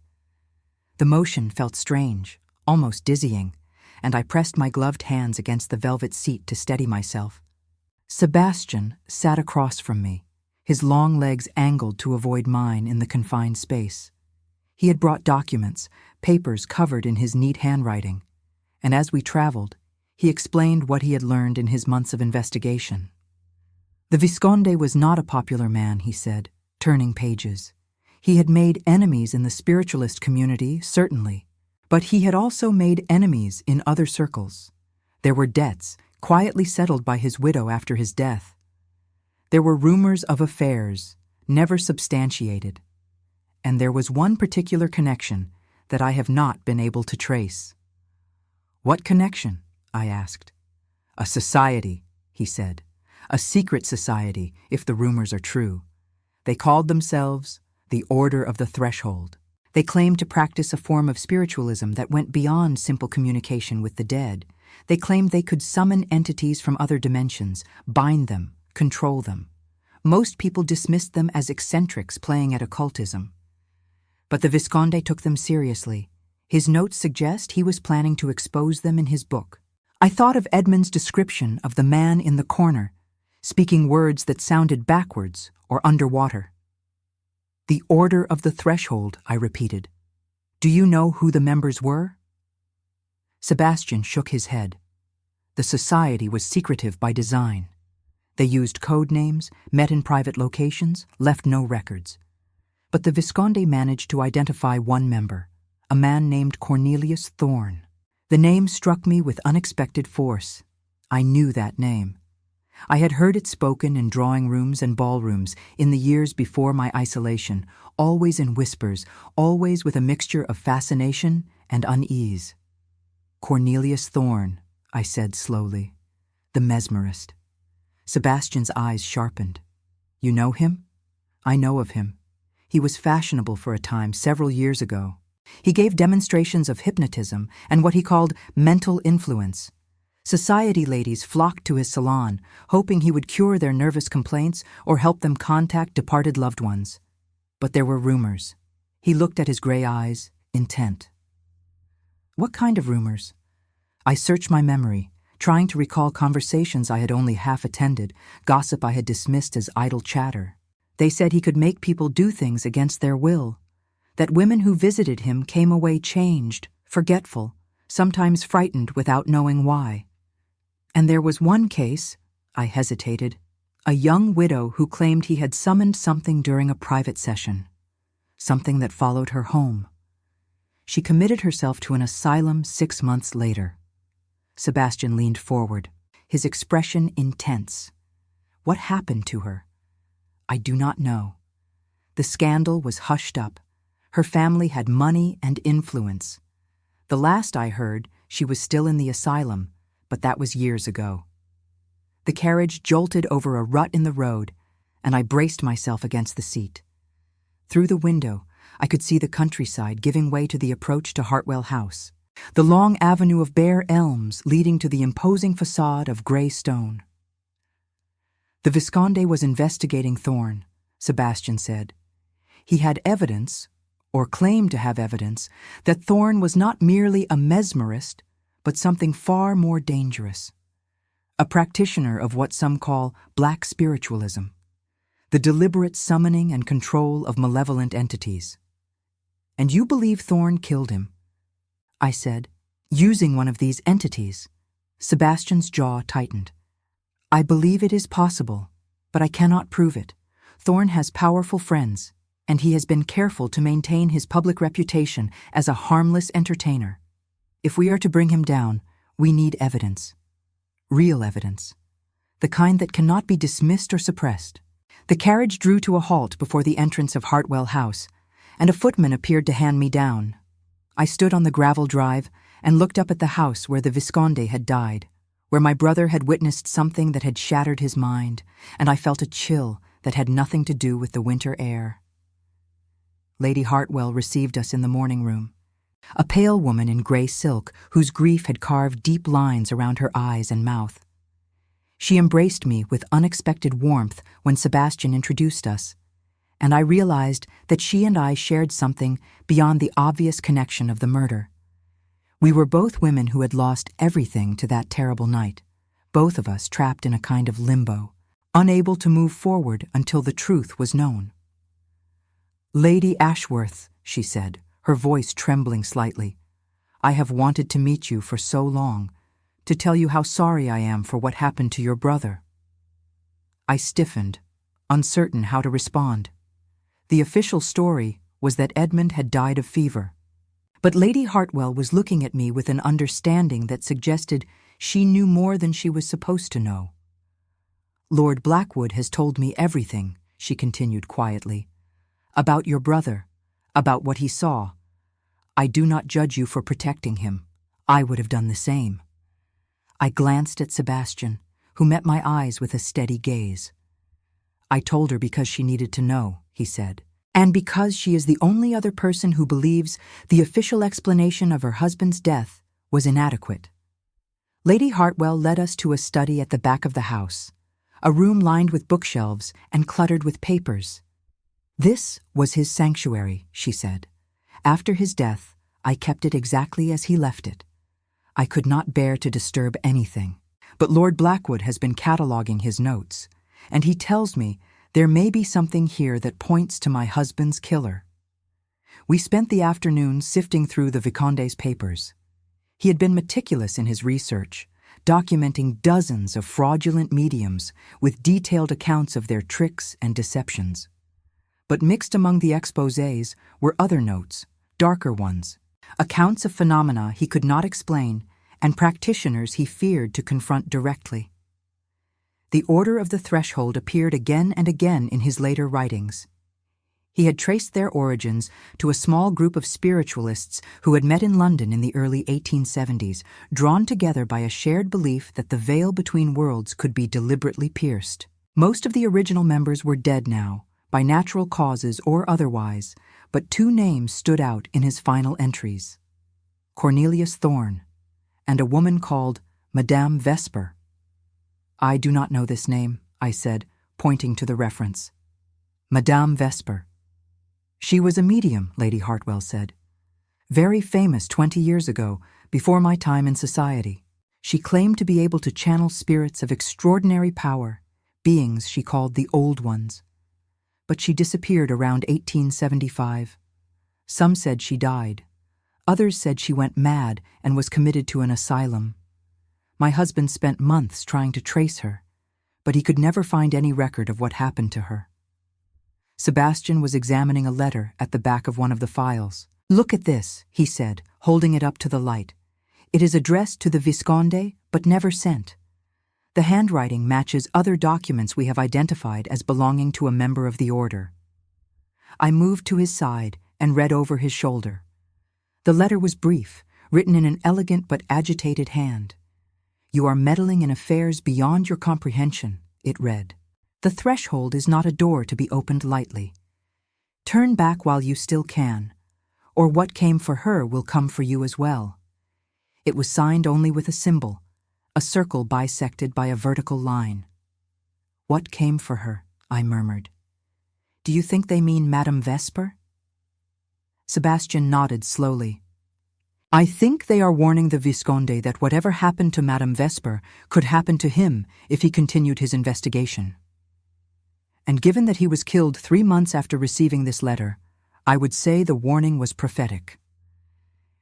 The motion felt strange, almost dizzying, and I pressed my gloved hands against the velvet seat to steady myself. Sebastian sat across from me, his long legs angled to avoid mine in the confined space. He had brought documents, papers covered in his neat handwriting, and as we traveled, he explained what he had learned in his months of investigation. The Visconde was not a popular man, he said, turning pages. He had made enemies in the spiritualist community, certainly, but he had also made enemies in other circles. There were debts, quietly settled by his widow after his death. There were rumors of affairs, never substantiated. And there was one particular connection that I have not been able to trace. "What connection?" I asked. "A society," he said. "A secret society, if the rumors are true. They called themselves the Order of the Threshold. They claimed to practice a form of spiritualism that went beyond simple communication with the dead. They claimed they could summon entities from other dimensions, bind them, control them. Most people dismissed them as eccentrics playing at occultism. But the Visconde took them seriously. His notes suggest he was planning to expose them in his book. I thought of Edmund's description of the man in the corner, speaking words that sounded backwards or underwater. "The Order of the Threshold," I repeated. "Do you know who the members were?" Sebastian shook his head. The society was secretive by design. They used code names, met in private locations, left no records. But the Visconde managed to identify one member, a man named Cornelius Thorne. The name struck me with unexpected force. I knew that name. I had heard it spoken in drawing rooms and ballrooms in the years before my isolation, always in whispers, always with a mixture of fascination and unease. "Cornelius Thorne," I said slowly. "The mesmerist." Sebastian's eyes sharpened. "You know him?" "I know of him. He was fashionable for a time several years ago. He gave demonstrations of hypnotism and what he called mental influence. Society ladies flocked to his salon, hoping he would cure their nervous complaints or help them contact departed loved ones. But there were rumors. He looked at his gray eyes, intent. What kind of rumors? I searched my memory, trying to recall conversations I had only half attended, gossip I had dismissed as idle chatter. They said he could make people do things against their will, that women who visited him came away changed, forgetful, sometimes frightened without knowing why. And there was one case, I hesitated, a young widow who claimed he had summoned something during a private session, something that followed her home. She committed herself to an asylum 6 months later. Sebastian leaned forward, his expression intense. What happened to her? I do not know. The scandal was hushed up. Her family had money and influence. The last I heard, she was still in the asylum, but that was years ago. The carriage jolted over a rut in the road, and I braced myself against the seat. Through the window, I could see the countryside giving way to the approach to Hartwell House, the long avenue of bare elms leading to the imposing facade of gray stone. The Visconde was investigating Thorne, Sebastian said. He had evidence, or claimed to have evidence, that Thorne was not merely a mesmerist, but something far more dangerous. A practitioner of what some call black spiritualism, the deliberate summoning and control of malevolent entities. And you believe Thorne killed him? I said. Using one of these entities. Sebastian's jaw tightened. I believe it is possible, but I cannot prove it. Thorne has powerful friends, and he has been careful to maintain his public reputation as a harmless entertainer. If we are to bring him down, we need evidence. Real evidence. The kind that cannot be dismissed or suppressed. The carriage drew to a halt before the entrance of Hartwell House, and a footman appeared to hand me down. I stood on the gravel drive and looked up at the house where the Visconde had died, where my brother had witnessed something that had shattered his mind, and I felt a chill that had nothing to do with the winter air. Lady Hartwell received us in the morning room. A pale woman in grey silk, whose grief had carved deep lines around her eyes and mouth. She embraced me with unexpected warmth when Sebastian introduced us, and I realized that she and I shared something beyond the obvious connection of the murder. We were both women who had lost everything to that terrible night, both of us trapped in a kind of limbo, unable to move forward until the truth was known. "Lady Ashworth," she said, her voice trembling slightly, "I have wanted to meet you for so long, to tell you how sorry I am for what happened to your brother." I stiffened, uncertain how to respond. The official story was that Edmund had died of fever, but Lady Hartwell was looking at me with an understanding that suggested she knew more than she was supposed to know. "Lord Blackwood has told me everything," she continued quietly, "about your brother, about what he saw. I do not judge you for protecting him. I would have done the same." I glanced at Sebastian, who met my eyes with a steady gaze. "I told her because she needed to know," he said, "and because she is the only other person who believes the official explanation of her husband's death was inadequate." Lady Hartwell led us to a study at the back of the house, a room lined with bookshelves and cluttered with papers. "This was his sanctuary," she said. "After his death, I kept it exactly as he left it. I could not bear to disturb anything, but Lord Blackwood has been cataloguing his notes, and he tells me there may be something here that points to my husband's killer." We spent the afternoon sifting through the Visconde's papers. He had been meticulous in his research, documenting dozens of fraudulent mediums with detailed accounts of their tricks and deceptions. But mixed among the exposés were other notes, darker ones, accounts of phenomena he could not explain and practitioners he feared to confront directly. The Order of the Threshold appeared again and again in his later writings. He had traced their origins to a small group of spiritualists who had met in London in the early 1870s, drawn together by a shared belief that the veil between worlds could be deliberately pierced. Most of the original members were dead now, by natural causes or otherwise, but two names stood out in his final entries: Cornelius Thorne and a woman called Madame Vesper. "I do not know this name," I said, pointing to the reference. "Madame Vesper. She was a medium," Lady Hartwell said. "Very famous 20 years ago, before my time in society. She claimed to be able to channel spirits of extraordinary power, beings she called the Old Ones. But she disappeared around 1875. Some said she died. Others said she went mad and was committed to an asylum. My husband spent months trying to trace her, but he could never find any record of what happened to her." Sebastian was examining a letter at the back of one of the files. "Look at this," he said, holding it up to the light. "It is addressed to the Visconde, but never sent. The handwriting matches other documents we have identified as belonging to a member of the order." I moved to his side and read over his shoulder. The letter was brief, written in an elegant but agitated hand. "You are meddling in affairs beyond your comprehension," it read. "The threshold is not a door to be opened lightly. Turn back while you still can, or what came for her will come for you as well." It was signed only with a symbol, a circle bisected by a vertical line. "What came for her?" I murmured. "Do you think they mean Madame Vesper?" Sebastian nodded slowly. "I think they are warning the Visconde that whatever happened to Madame Vesper could happen to him if he continued his investigation. And given that he was killed 3 months after receiving this letter, I would say the warning was prophetic.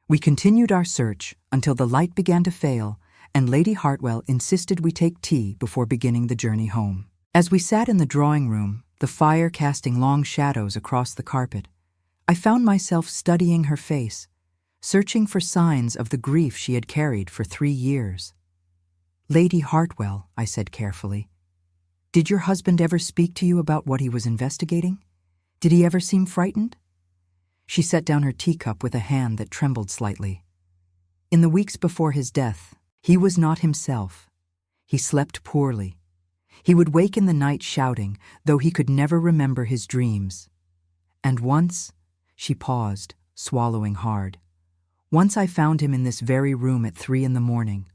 We continued our search until the light began to fail, and Lady Hartwell insisted we take tea before beginning the journey home. As we sat in the drawing room, the fire casting long shadows across the carpet, I found myself studying her face, searching for signs of the grief she had carried for 3 years. "Lady Hartwell," I said carefully, "did your husband ever speak to you about what he was investigating? Did he ever seem frightened?" She set down her teacup with a hand that trembled slightly. "In the weeks before his death, he was not himself. He slept poorly. He would wake in the night shouting, though he could never remember his dreams. And once," she paused, swallowing hard, "once I found him in this very room at 3 in the morning,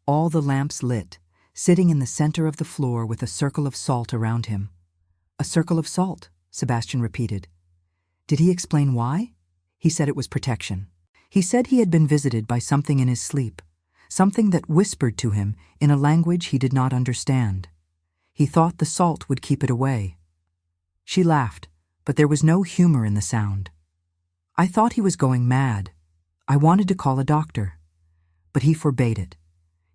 all the lamps lit, sitting in the center of the floor with a circle of salt around him." "A circle of salt," Sebastian repeated. "Did he explain why?" "He said it was protection. He said he had been visited by something in his sleep, something that whispered to him in a language he did not understand. He thought the salt would keep it away." She laughed, but there was no humor in the sound. "I thought he was going mad. I wanted to call a doctor, but he forbade it.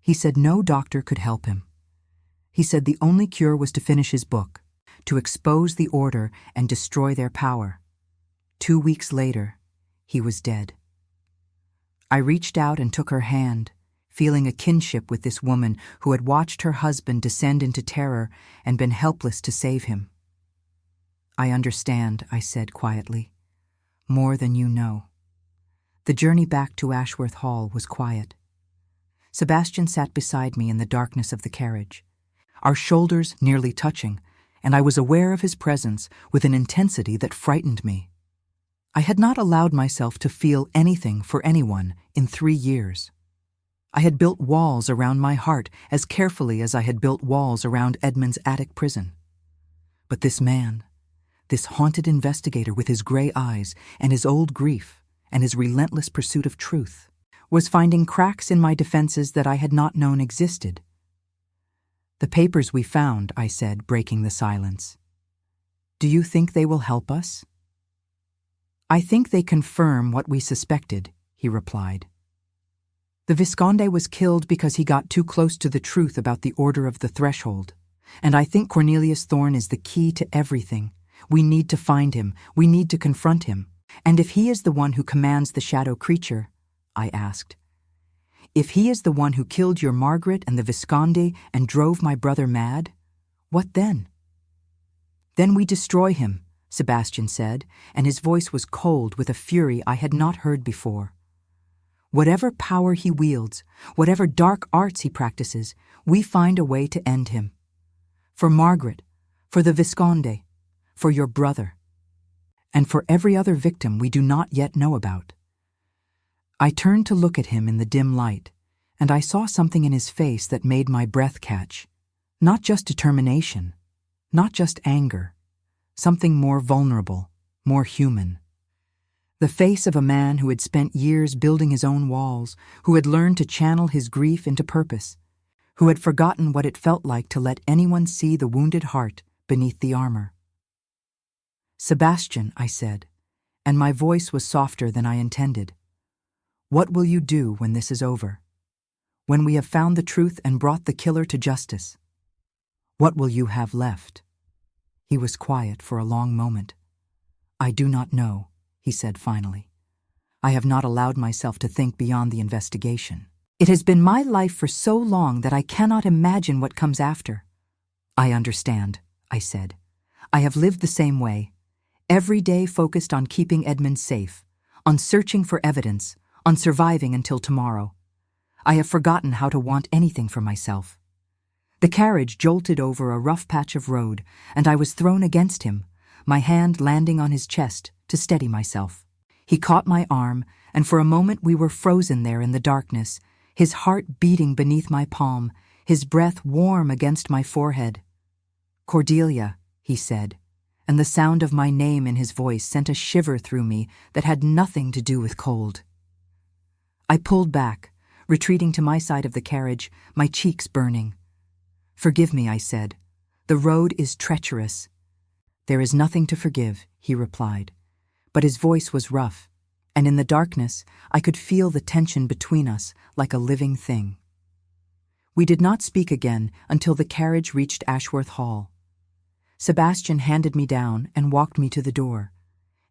He said no doctor could help him. He said the only cure was to finish his book, to expose the order and destroy their power. 2 weeks later, he was dead." I reached out and took her hand, feeling a kinship with this woman who had watched her husband descend into terror and been helpless to save him. "I understand," I said quietly, "more than you know." The journey back to Ashworth Hall was quiet. Sebastian sat beside me in the darkness of the carriage, our shoulders nearly touching, and I was aware of his presence with an intensity that frightened me. I had not allowed myself to feel anything for anyone in 3 years. I had built walls around my heart as carefully as I had built walls around Edmund's attic prison. But this man, this haunted investigator with his gray eyes and his old grief and his relentless pursuit of truth, was finding cracks in my defenses that I had not known existed. "The papers we found," I said, breaking the silence. "Do you think they will help us?" "I think they confirm what we suspected," he replied. "The Visconde was killed because he got too close to the truth about the Order of the Threshold, and I think Cornelius Thorne is the key to everything. We need to find him. We need to confront him. And if he is the one who commands the shadow creature," I asked, "if he is the one who killed your Margaret and the Visconde and drove my brother mad, what then?" "Then we destroy him," Sebastian said, and his voice was cold with a fury I had not heard before. "Whatever power he wields, whatever dark arts he practices, we find a way to end him. For Margaret, for the Visconde, for your brother, and for every other victim we do not yet know about." I turned to look at him in the dim light, and I saw something in his face that made my breath catch. Not just determination, not just anger, something more vulnerable, more human. The face of a man who had spent years building his own walls, who had learned to channel his grief into purpose, who had forgotten what it felt like to let anyone see the wounded heart beneath the armor. "Sebastian," I said, and my voice was softer than I intended, "what will you do when this is over? When we have found the truth and brought the killer to justice? What will you have left?" He was quiet for a long moment. "I do not know," he said finally. "I have not allowed myself to think beyond the investigation. It has been my life for so long that I cannot imagine what comes after." "I understand," I said. "I have lived the same way, every day focused on keeping Edmund safe, on searching for evidence, on surviving until tomorrow. I have forgotten how to want anything for myself." The carriage jolted over a rough patch of road, and I was thrown against him, my hand landing on his chest to steady myself. He caught my arm, and for a moment we were frozen there in the darkness, his heart beating beneath my palm, his breath warm against my forehead. "Cordelia," he said, and the sound of my name in his voice sent a shiver through me that had nothing to do with cold. I pulled back, retreating to my side of the carriage, my cheeks burning. "Forgive me," I said. "The road is treacherous." "There is nothing to forgive," he replied, but his voice was rough, and in the darkness I could feel the tension between us like a living thing. We did not speak again until the carriage reached Ashworth Hall. Sebastian handed me down and walked me to the door,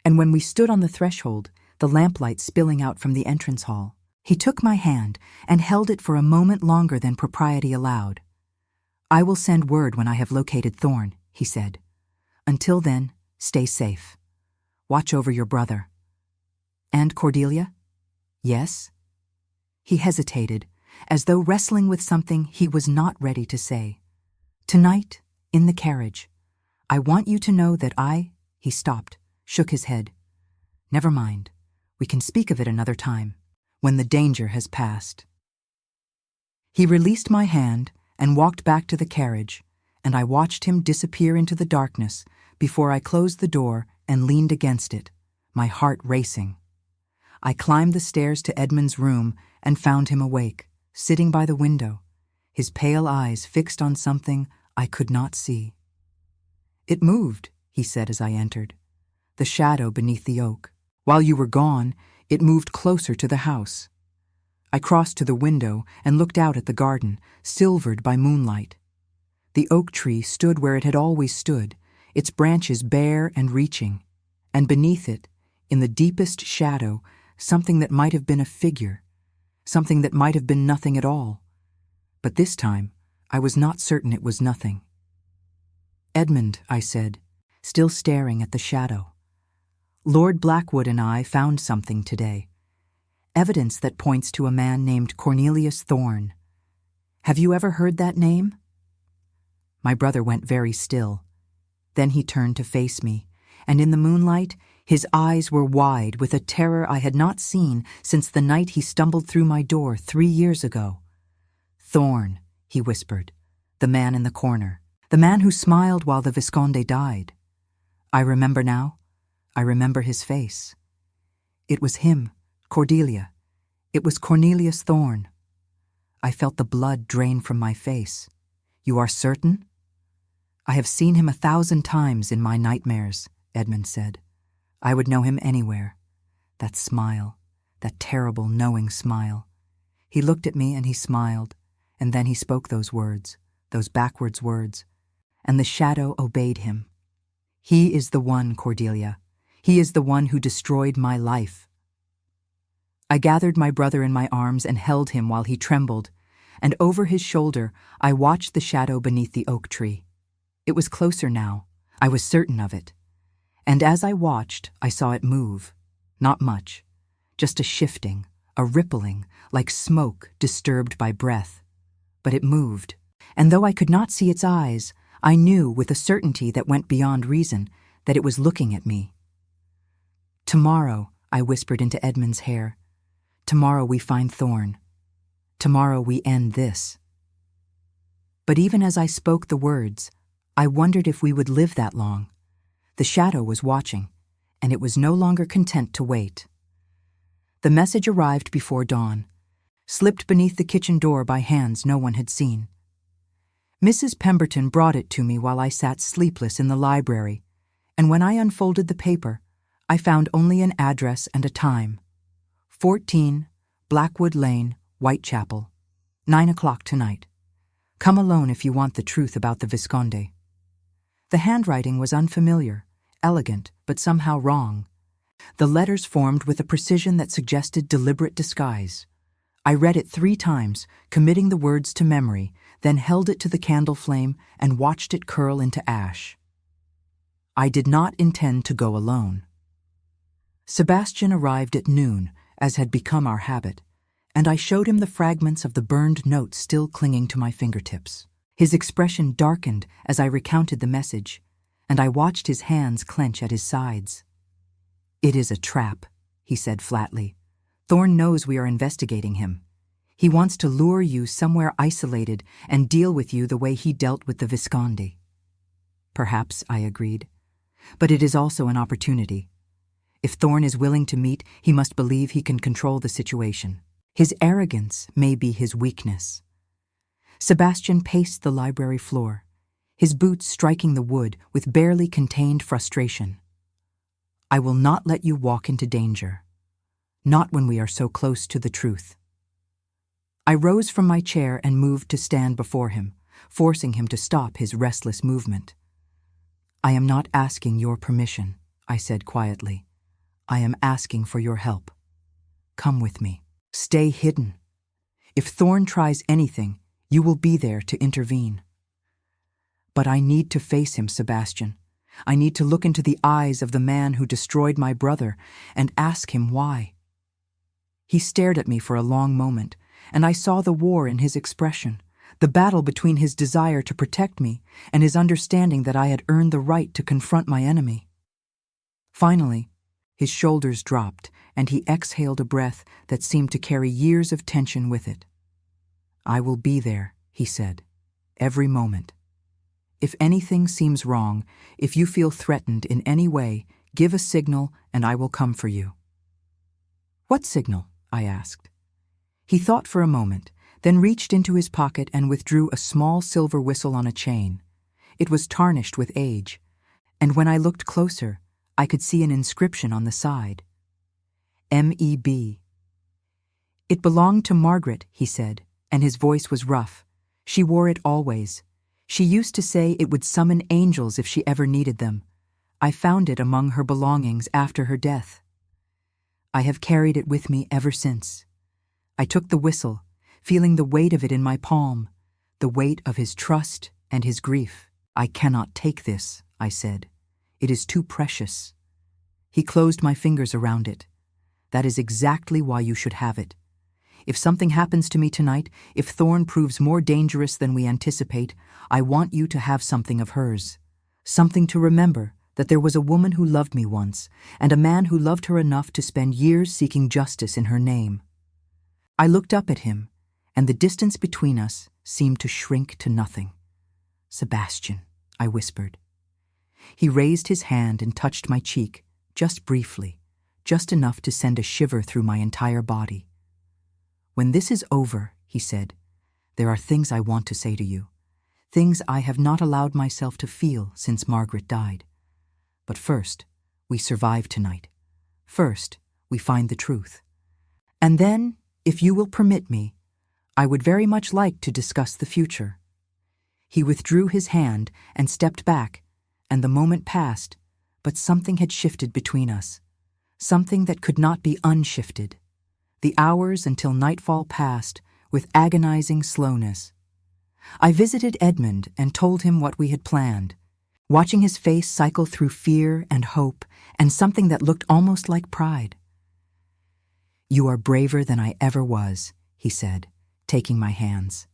and when we stood on the threshold, the lamplight spilling out from the entrance hall, he took my hand and held it for a moment longer than propriety allowed. "I will send word when I have located Thorn," he said. "Until then, stay safe. Watch over your brother." "And Cordelia?" "Yes?" He hesitated, as though wrestling with something he was not ready to say. "Tonight, in the carriage, I want you to know that He stopped, shook his head. "Never mind. We can speak of it another time, when the danger has passed." He released my hand and walked back to the carriage, and I watched him disappear into the darkness before I closed the door and leaned against it, my heart racing. I climbed the stairs to Edmund's room and found him awake, sitting by the window, his pale eyes fixed on something I could not see. "It moved," he said as I entered. "The shadow beneath the oak. While you were gone, it moved closer to the house." I crossed to the window and looked out at the garden, silvered by moonlight. The oak tree stood where it had always stood, its branches bare and reaching, and beneath it, in the deepest shadow, something that might have been a figure, something that might have been nothing at all. But this time, I was not certain it was nothing. "Edmund," I said, still staring at the shadow, "Lord Blackwood and I found something today. Evidence that points to a man named Cornelius Thorn. Have you ever heard that name?" My brother went very still. Then he turned to face me, and in the moonlight, his eyes were wide with a terror I had not seen since the night he stumbled through my door 3 years ago. "Thorn," he whispered, "the man in the corner, the man who smiled while the Visconde died. I remember now. I remember his face. It was him, Cordelia. It was Cornelius Thorn." I felt the blood drain from my face. "You are certain?" "I have seen him 1,000 times in my nightmares," Edmund said. "I would know him anywhere. That smile, that terrible, knowing smile." He looked at me and he smiled, and then he spoke those words, those backwards words, and the shadow obeyed him. "He is the one, Cordelia. He is the one who destroyed my life." I gathered my brother in my arms and held him while he trembled, and over his shoulder I watched the shadow beneath the oak tree. It was closer now. I was certain of it. And as I watched, I saw it move. Not much. Just a shifting, a rippling, like smoke disturbed by breath. But it moved, and though I could not see its eyes, I knew with a certainty that went beyond reason that it was looking at me. "Tomorrow," I whispered into Edmund's hair, "tomorrow we find Thorn. Tomorrow we end this." But even as I spoke the words, I wondered if we would live that long. The shadow was watching, and it was no longer content to wait. The message arrived before dawn, slipped beneath the kitchen door by hands no one had seen. Mrs. Pemberton brought it to me while I sat sleepless in the library, and when I unfolded the paper, I found only an address and a time. 14 Blackwood Lane, Whitechapel, 9 o'clock tonight. Come alone if you want the truth about the Visconde. The handwriting was unfamiliar, elegant, but somehow wrong. The letters formed with a precision that suggested deliberate disguise. I read it 3 times, committing the words to memory, then held it to the candle flame and watched it curl into ash. I did not intend to go alone. Sebastian arrived at noon, as had become our habit, and I showed him the fragments of the burned note still clinging to my fingertips. His expression darkened as I recounted the message, and I watched his hands clench at his sides. "It is a trap," he said flatly. "Thorn knows we are investigating him. He wants to lure you somewhere isolated and deal with you the way he dealt with the Visconde." "Perhaps," I agreed. "But it is also an opportunity. If Thorn is willing to meet, he must believe he can control the situation. His arrogance may be his weakness." Sebastian paced the library floor, his boots striking the wood with barely contained frustration. "I will not let you walk into danger. not when we are so close to the truth. I rose from my chair and moved to stand before him, forcing him to stop his restless movement. "I am not asking your permission," I said quietly. "I am asking for your help. Come with me. Stay hidden. If Thorn tries anything, you will be there to intervene." "But I need to face him, Sebastian. I need to look into the eyes of the man who destroyed my brother and ask him why." He stared at me for a long moment, and I saw the war in his expression, the battle between his desire to protect me and his understanding that I had earned the right to confront my enemy. Finally, his shoulders dropped, and he exhaled a breath that seemed to carry years of tension with it. "I will be there," he said, "every moment. If anything seems wrong, if you feel threatened in any way, give a signal and I will come for you." "What signal?" I asked. He thought for a moment, then reached into his pocket and withdrew a small silver whistle on a chain. It was tarnished with age, and when I looked closer, I could see an inscription on the side. M.E.B. "It belonged to Margaret," he said, and his voice was rough. "She wore it always. She used to say it would summon angels if she ever needed them. I found it among her belongings after her death. I have carried it with me ever since." I took the whistle, feeling the weight of it in my palm, the weight of his trust and his grief. "I cannot take this," I said. "It is too precious." He closed my fingers around it. "That is exactly why you should have it. If something happens to me tonight, if Thorn proves more dangerous than we anticipate, I want you to have something of hers. Something to remember that there was a woman who loved me once, and a man who loved her enough to spend years seeking justice in her name." I looked up at him, and the distance between us seemed to shrink to nothing. "Sebastian," I whispered. He raised his hand and touched my cheek, just briefly, just enough to send a shiver through my entire body. "When this is over," he said, "there are things I want to say to you, things I have not allowed myself to feel since Margaret died. But first, we survive tonight. First, we find the truth. And then, if you will permit me, I would very much like to discuss the future." He withdrew his hand and stepped back, and the moment passed, but something had shifted between us, something that could not be unshifted. The hours until nightfall passed with agonizing slowness. I visited Edmund and told him what we had planned, watching his face cycle through fear and hope and something that looked almost like pride. "You are braver than I ever was," he said, taking my hands.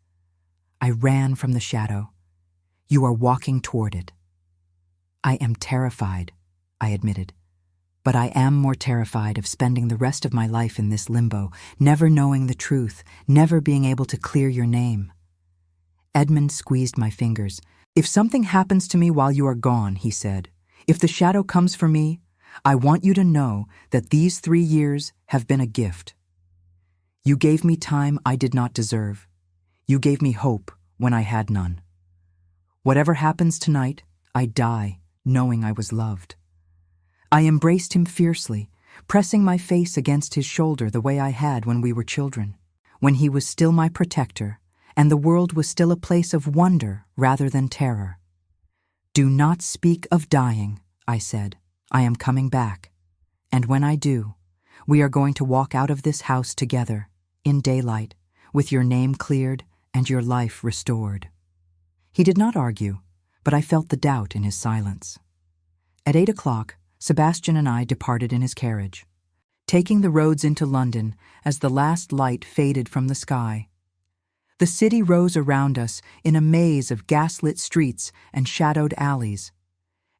I ran from the shadow. "You are walking toward it." "I am terrified," I admitted. "But I am more terrified of spending the rest of my life in this limbo, never knowing the truth, never being able to clear your name." Edmund squeezed my fingers. "If something happens to me while you are gone," he said, "if the shadow comes for me, I want you to know that these 3 years have been a gift. You gave me time I did not deserve. You gave me hope when I had none. Whatever happens tonight, I die knowing I was loved." I embraced him fiercely, pressing my face against his shoulder the way I had when we were children, when he was still my protector, and the world was still a place of wonder rather than terror. "Do not speak of dying," I said. "I am coming back. And when I do, we are going to walk out of this house together, in daylight, with your name cleared and your life restored." He did not argue, but I felt the doubt in his silence. At 8 o'clock, Sebastian and I departed in his carriage, taking the roads into London as the last light faded from the sky. The city rose around us in a maze of gaslit streets and shadowed alleys,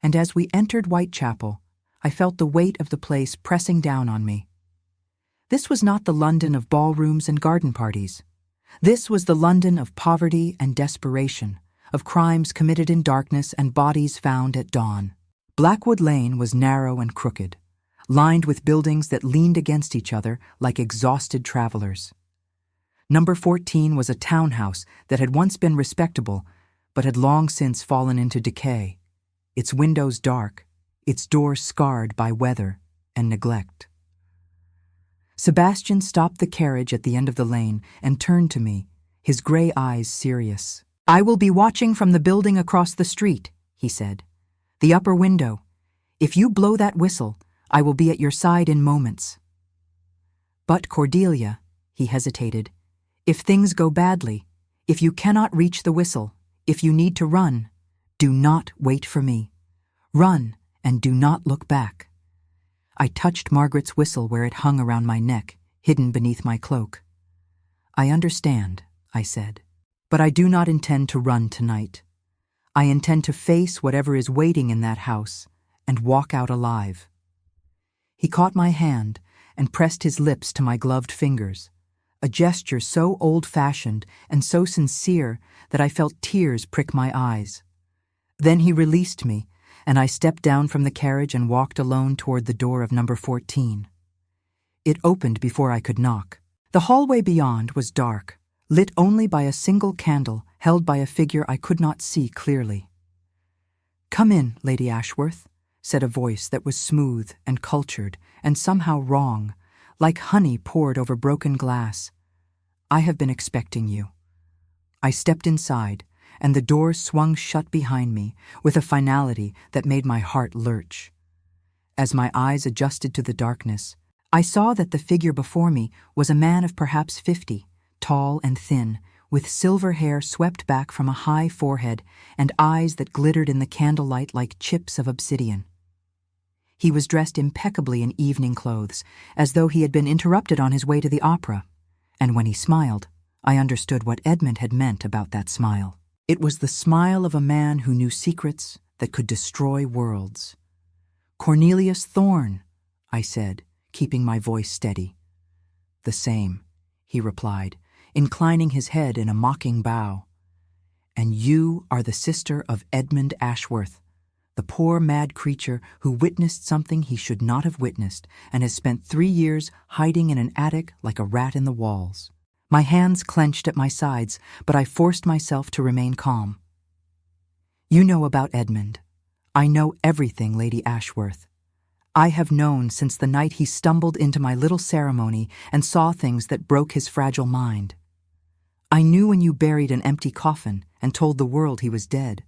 and as we entered Whitechapel, I felt the weight of the place pressing down on me. This was not the London of ballrooms and garden parties. This was the London of poverty and desperation, of crimes committed in darkness and bodies found at dawn. Blackwood Lane was narrow and crooked, lined with buildings that leaned against each other like exhausted travelers. Number 14 was a townhouse that had once been respectable, but had long since fallen into decay, its windows dark, its doors scarred by weather and neglect. Sebastian stopped the carriage at the end of the lane and turned to me, his gray eyes serious. "I will be watching from the building across the street," he said. "The upper window. If you blow that whistle, I will be at your side in moments." "But Cordelia," he hesitated, "if things go badly, if you cannot reach the whistle, if you need to run, do not wait for me. Run and do not look back." I touched Margaret's whistle where it hung around my neck, hidden beneath my cloak. "I understand," I said, "but I do not intend to run tonight. I intend to face whatever is waiting in that house and walk out alive." He caught my hand and pressed his lips to my gloved fingers, a gesture so old-fashioned and so sincere that I felt tears prick my eyes. Then he released me, and I stepped down from the carriage and walked alone toward the door of number 14. It opened before I could knock. The hallway beyond was dark, lit only by a single candle held by a figure I could not see clearly. "Come in, Lady Ashworth," said a voice that was smooth and cultured and somehow wrong, like honey poured over broken glass. "I have been expecting you." I stepped inside, and the door swung shut behind me with a finality that made my heart lurch. As my eyes adjusted to the darkness, I saw that the figure before me was a man of perhaps 50, tall and thin, with silver hair swept back from a high forehead and eyes that glittered in the candlelight like chips of obsidian. He was dressed impeccably in evening clothes, as though he had been interrupted on his way to the opera, and when he smiled, I understood what Edmund had meant about that smile. It was the smile of a man who knew secrets that could destroy worlds. "Cornelius Thorne," I said, keeping my voice steady. "The same," he replied, inclining his head in a mocking bow. "And you are the sister of Edmund Ashworth, the poor mad creature who witnessed something he should not have witnessed and has spent 3 years hiding in an attic like a rat in the walls." My hands clenched at my sides, but I forced myself to remain calm. "You know about Edmund. I know everything, Lady Ashworth. I have known since the night he stumbled into my little ceremony and saw things that broke his fragile mind. I knew when you buried an empty coffin and told the world he was dead.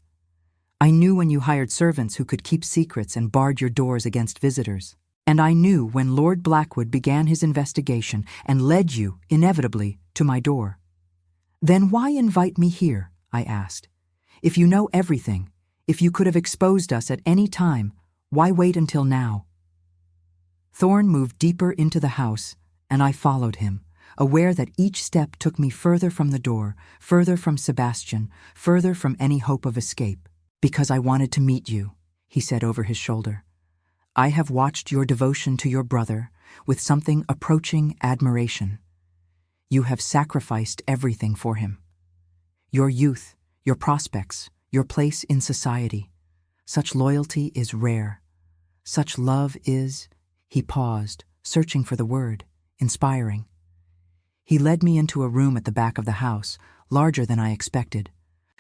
I knew when you hired servants who could keep secrets and barred your doors against visitors. And I knew when Lord Blackwood began his investigation and led you, inevitably, to my door. Then why invite me here, I asked. If you know everything, if you could have exposed us at any time, why wait until now?" Thorne moved deeper into the house, and I followed him, aware that each step took me further from the door, further from Sebastian, further from any hope of escape. "Because I wanted to meet you," he said over his shoulder. "I have watched your devotion to your brother with something approaching admiration. You have sacrificed everything for him. Your youth, your prospects, your place in society. Such loyalty is rare. Such love is—" He paused, searching for the word, inspiring. He led me into a room at the back of the house, larger than I expected.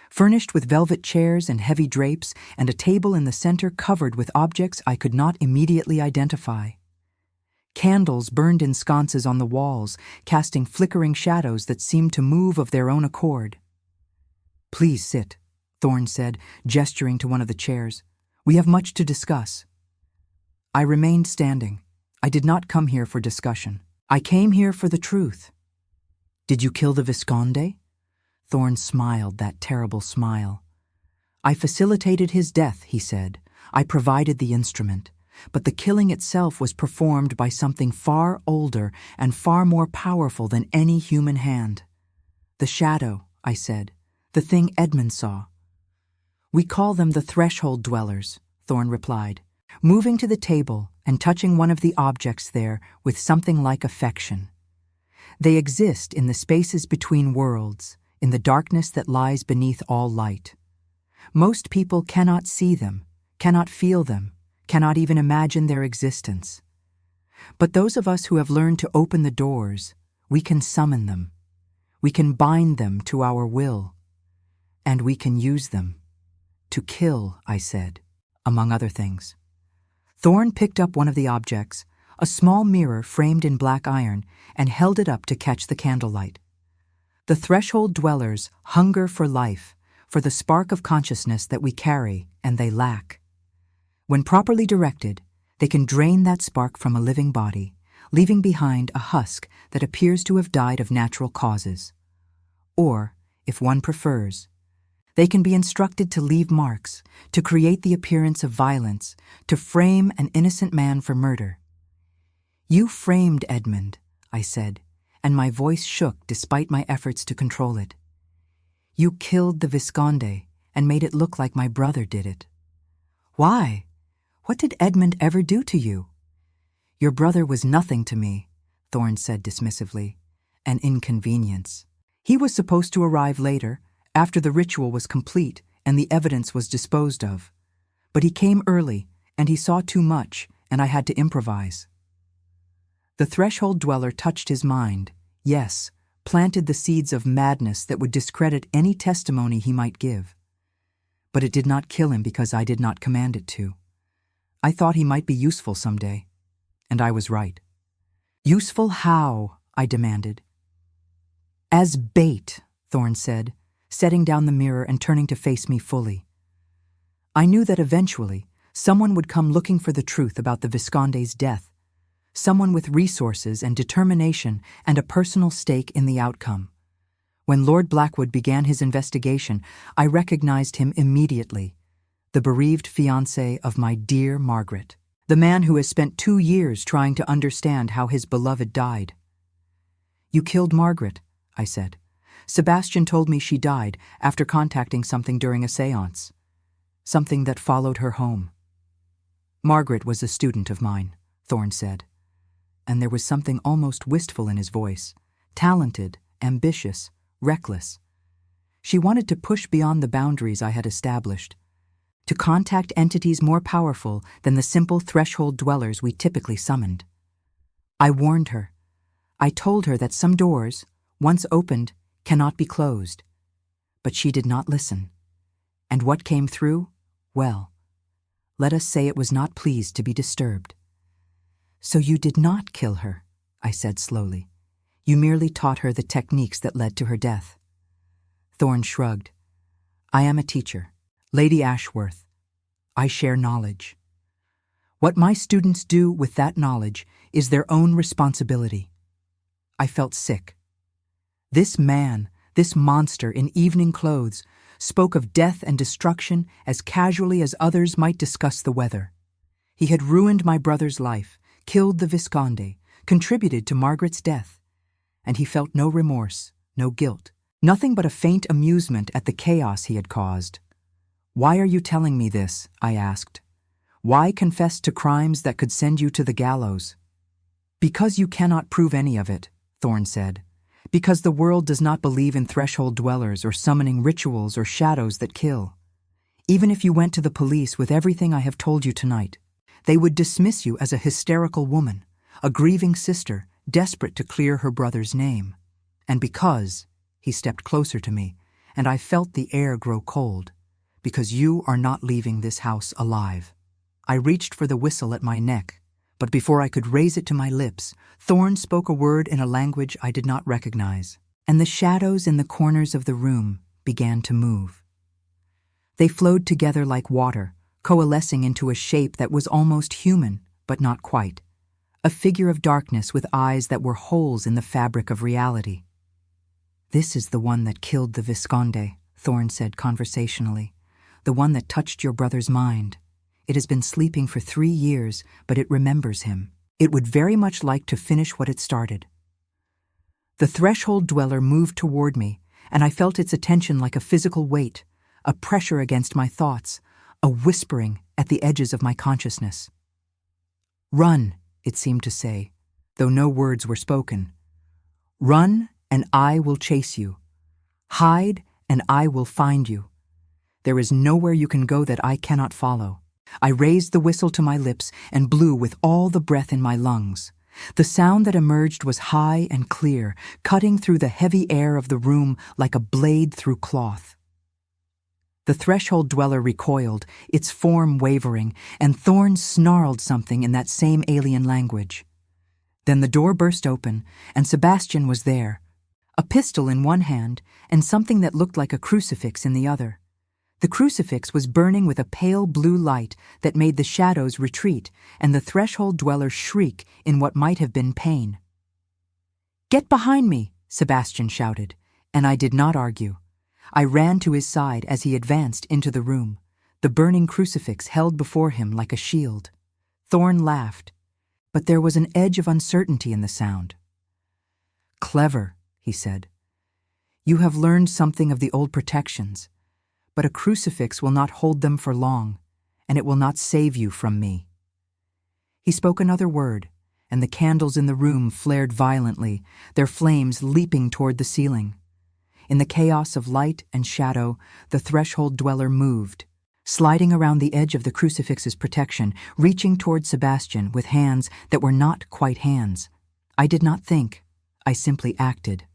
Furnished with velvet chairs and heavy drapes, and a table in the center covered with objects I could not immediately identify. Candles burned in sconces on the walls, casting flickering shadows that seemed to move of their own accord. "Please sit," Thorne said, gesturing to one of the chairs. "We have much to discuss." I remained standing. I did not come here for discussion. I came here for the truth. "Did you kill the Visconde?" Thorne smiled that terrible smile. "I facilitated his death," he said. "I provided the instrument. But the killing itself was performed by something far older and far more powerful than any human hand. The shadow," I said, "the thing Edmund saw." "We call them the threshold dwellers," Thorne replied, moving to the table and touching one of the objects there with something like affection. "They exist in the spaces between worlds, in the darkness that lies beneath all light. Most people cannot see them, cannot feel them, cannot even imagine their existence. But those of us who have learned to open the doors, we can summon them. We can bind them to our will. And we can use them. To kill," I said, "among other things." Thorne picked up one of the objects, a small mirror framed in black iron, and held it up to catch the candlelight. The threshold dwellers hunger for life, for the spark of consciousness that we carry and they lack. When properly directed, they can drain that spark from a living body, leaving behind a husk that appears to have died of natural causes. Or, if one prefers, they can be instructed to leave marks, to create the appearance of violence, to frame an innocent man for murder. "You framed Edmund," I said, and my voice shook despite my efforts to control it. "You killed the Visconde and made it look like my brother did it." "Why? What did Edmund ever do to you?" "Your brother was nothing to me," Thorne said dismissively. "An inconvenience. He was supposed to arrive later, after the ritual was complete and the evidence was disposed of. But he came early, and he saw too much, and I had to improvise." The threshold dweller touched his mind, yes, planted the seeds of madness that would discredit any testimony he might give. But it did not kill him because I did not command it to. I thought he might be useful someday, and I was right. "Useful how?" I demanded. "As bait," Thorne said, setting down the mirror and turning to face me fully. I knew that eventually someone would come looking for the truth about the Visconde's death, someone with resources and determination and a personal stake in the outcome. When Lord Blackwood began his investigation, I recognized him immediately, the bereaved fiancé of my dear Margaret, the man who has spent 2 years trying to understand how his beloved died. "You killed Margaret," I said. "Sebastian told me she died after contacting something during a séance, something that followed her home." "Margaret was a student of mine," Thorne said, and there was something almost wistful in his voice, talented, ambitious, reckless. She wanted to push beyond the boundaries I had established, to contact entities more powerful than the simple threshold dwellers we typically summoned. I warned her. I told her that some doors, once opened, cannot be closed. But she did not listen. And what came through? Well, let us say it was not pleased to be disturbed. "So you did not kill her," I said slowly. "You merely taught her the techniques that led to her death." Thorne shrugged. "I am a teacher, Lady Ashworth. I share knowledge. What my students do with that knowledge is their own responsibility." I felt sick. This man, this monster in evening clothes, spoke of death and destruction as casually as others might discuss the weather. He had ruined my brother's life, killed the Visconde, contributed to Margaret's death, and he felt no remorse, no guilt, nothing but a faint amusement at the chaos he had caused. "Why are you telling me this?" I asked. "Why confess to crimes that could send you to the gallows?" "Because you cannot prove any of it," Thorne said. "Because the world does not believe in threshold dwellers or summoning rituals or shadows that kill. Even if you went to the police with everything I have told you tonight, they would dismiss you as a hysterical woman, a grieving sister, desperate to clear her brother's name. And because," he stepped closer to me, and I felt the air grow cold, "because you are not leaving this house alive." I reached for the whistle at my neck, but before I could raise it to my lips, Thorne spoke a word in a language I did not recognize, and the shadows in the corners of the room began to move. They flowed together like water, coalescing into a shape that was almost human, but not quite. A figure of darkness with eyes that were holes in the fabric of reality. "This is the one that killed the Visconde," Thorne said conversationally. "The one that touched your brother's mind. It has been sleeping for 3 years, but it remembers him. It would very much like to finish what it started." The threshold dweller moved toward me, and I felt its attention like a physical weight, a pressure against my thoughts, a whispering at the edges of my consciousness. "Run," it seemed to say, though no words were spoken. "Run, and I will chase you. Hide, and I will find you. There is nowhere you can go that I cannot follow." I raised the whistle to my lips and blew with all the breath in my lungs. The sound that emerged was high and clear, cutting through the heavy air of the room like a blade through cloth. The threshold dweller recoiled, its form wavering, and Thorn snarled something in that same alien language. Then the door burst open, and Sebastian was there, a pistol in one hand and something that looked like a crucifix in the other. The crucifix was burning with a pale blue light that made the shadows retreat and the threshold dweller shriek in what might have been pain. "Get behind me!" Sebastian shouted, and I did not argue. I ran to his side as he advanced into the room, the burning crucifix held before him like a shield. Thorn laughed, but there was an edge of uncertainty in the sound. "Clever," he said. "You have learned something of the old protections, but a crucifix will not hold them for long, and it will not save you from me." He spoke another word, and the candles in the room flared violently, their flames leaping toward the ceiling. In the chaos of light and shadow, the threshold dweller moved, sliding around the edge of the crucifix's protection, reaching toward Sebastian with hands that were not quite hands. I did not think. I simply acted.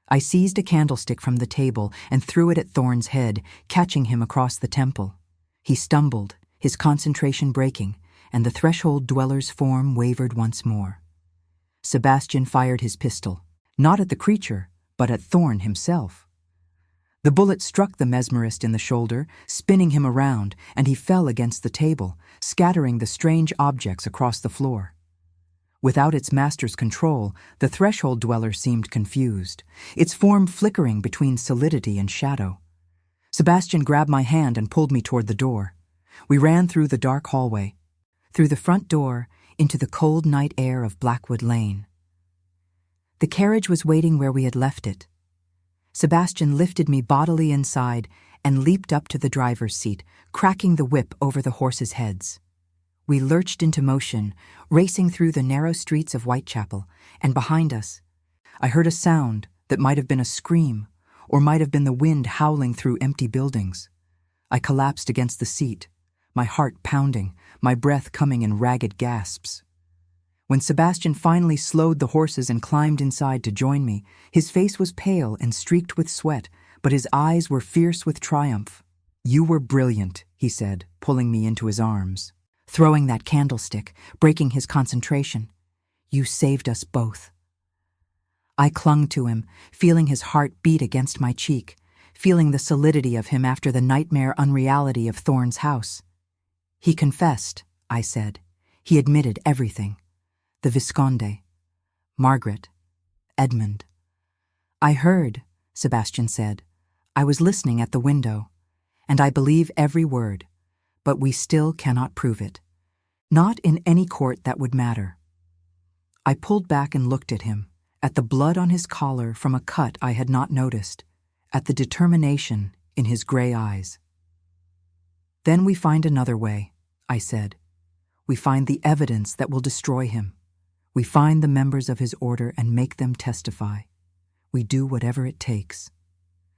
I seized a candlestick from the table and threw it at Thorn's head, catching him across the temple. He stumbled, his concentration breaking, and the threshold dweller's form wavered once more. Sebastian fired his pistol, not at the creature, but at Thorn himself. The bullet struck the mesmerist in the shoulder, spinning him around, and he fell against the table, scattering the strange objects across the floor. Without its master's control, the threshold dweller seemed confused, its form flickering between solidity and shadow. Sebastian grabbed my hand and pulled me toward the door. We ran through the dark hallway, through the front door, into the cold night air of Blackwood Lane. The carriage was waiting where we had left it. Sebastian lifted me bodily inside and leaped up to the driver's seat, cracking the whip over the horses' heads. We lurched into motion, racing through the narrow streets of Whitechapel, and behind us, I heard a sound that might have been a scream, or might have been the wind howling through empty buildings. I collapsed against the seat, my heart pounding, my breath coming in ragged gasps. When Sebastian finally slowed the horses and climbed inside to join me, his face was pale and streaked with sweat, but his eyes were fierce with triumph. "You were brilliant," he said, pulling me into his arms, throwing that candlestick, breaking his concentration. "You saved us both." I clung to him, feeling his heart beat against my cheek, feeling the solidity of him after the nightmare unreality of Thorn's house. "He confessed," I said. "He admitted everything. The Visconde, Margaret, Edmund." "I heard," Sebastian said. "I was listening at the window, and I believe every word, but we still cannot prove it. Not in any court that would matter." I pulled back and looked at him, at the blood on his collar from a cut I had not noticed, at the determination in his gray eyes. "Then we find another way," I said. "We find the evidence that will destroy him. We find the members of his order and make them testify. We do whatever it takes."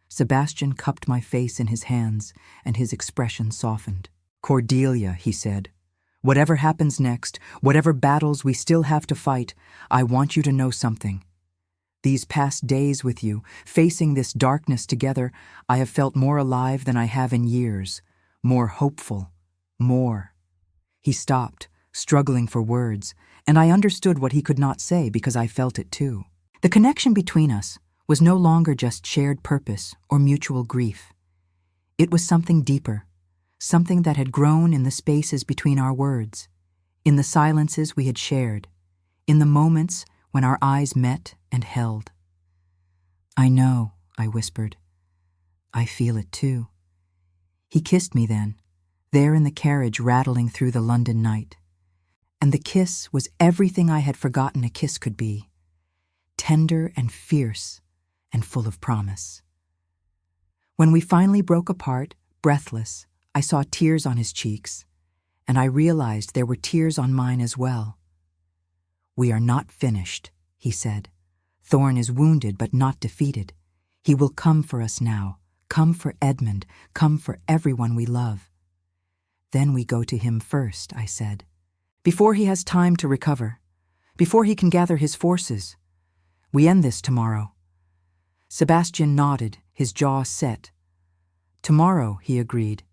Sebastian cupped my face in his hands, and his expression softened. "Cordelia," he said, "whatever happens next, whatever battles we still have to fight, I want you to know something. These past days with you, facing this darkness together, I have felt more alive than I have in years, more hopeful, more." He stopped, struggling for words, and I understood what he could not say because I felt it too. The connection between us was no longer just shared purpose or mutual grief. It was something deeper, something that had grown in the spaces between our words, in the silences we had shared, in the moments when our eyes met and held. "I know," I whispered. "I feel it too." He kissed me then, there in the carriage rattling through the London night. And the kiss was everything I had forgotten a kiss could be, tender and fierce and full of promise. When we finally broke apart, breathless, I saw tears on his cheeks, and I realized there were tears on mine as well. "We are not finished," he said. "Thorn is wounded but not defeated. He will come for us now, come for Edmund, come for everyone we love." "Then we go to him first," I said, "before he has time to recover, before he can gather his forces. We end this tomorrow." Sebastian nodded, his jaw set. Tomorrow, he agreed.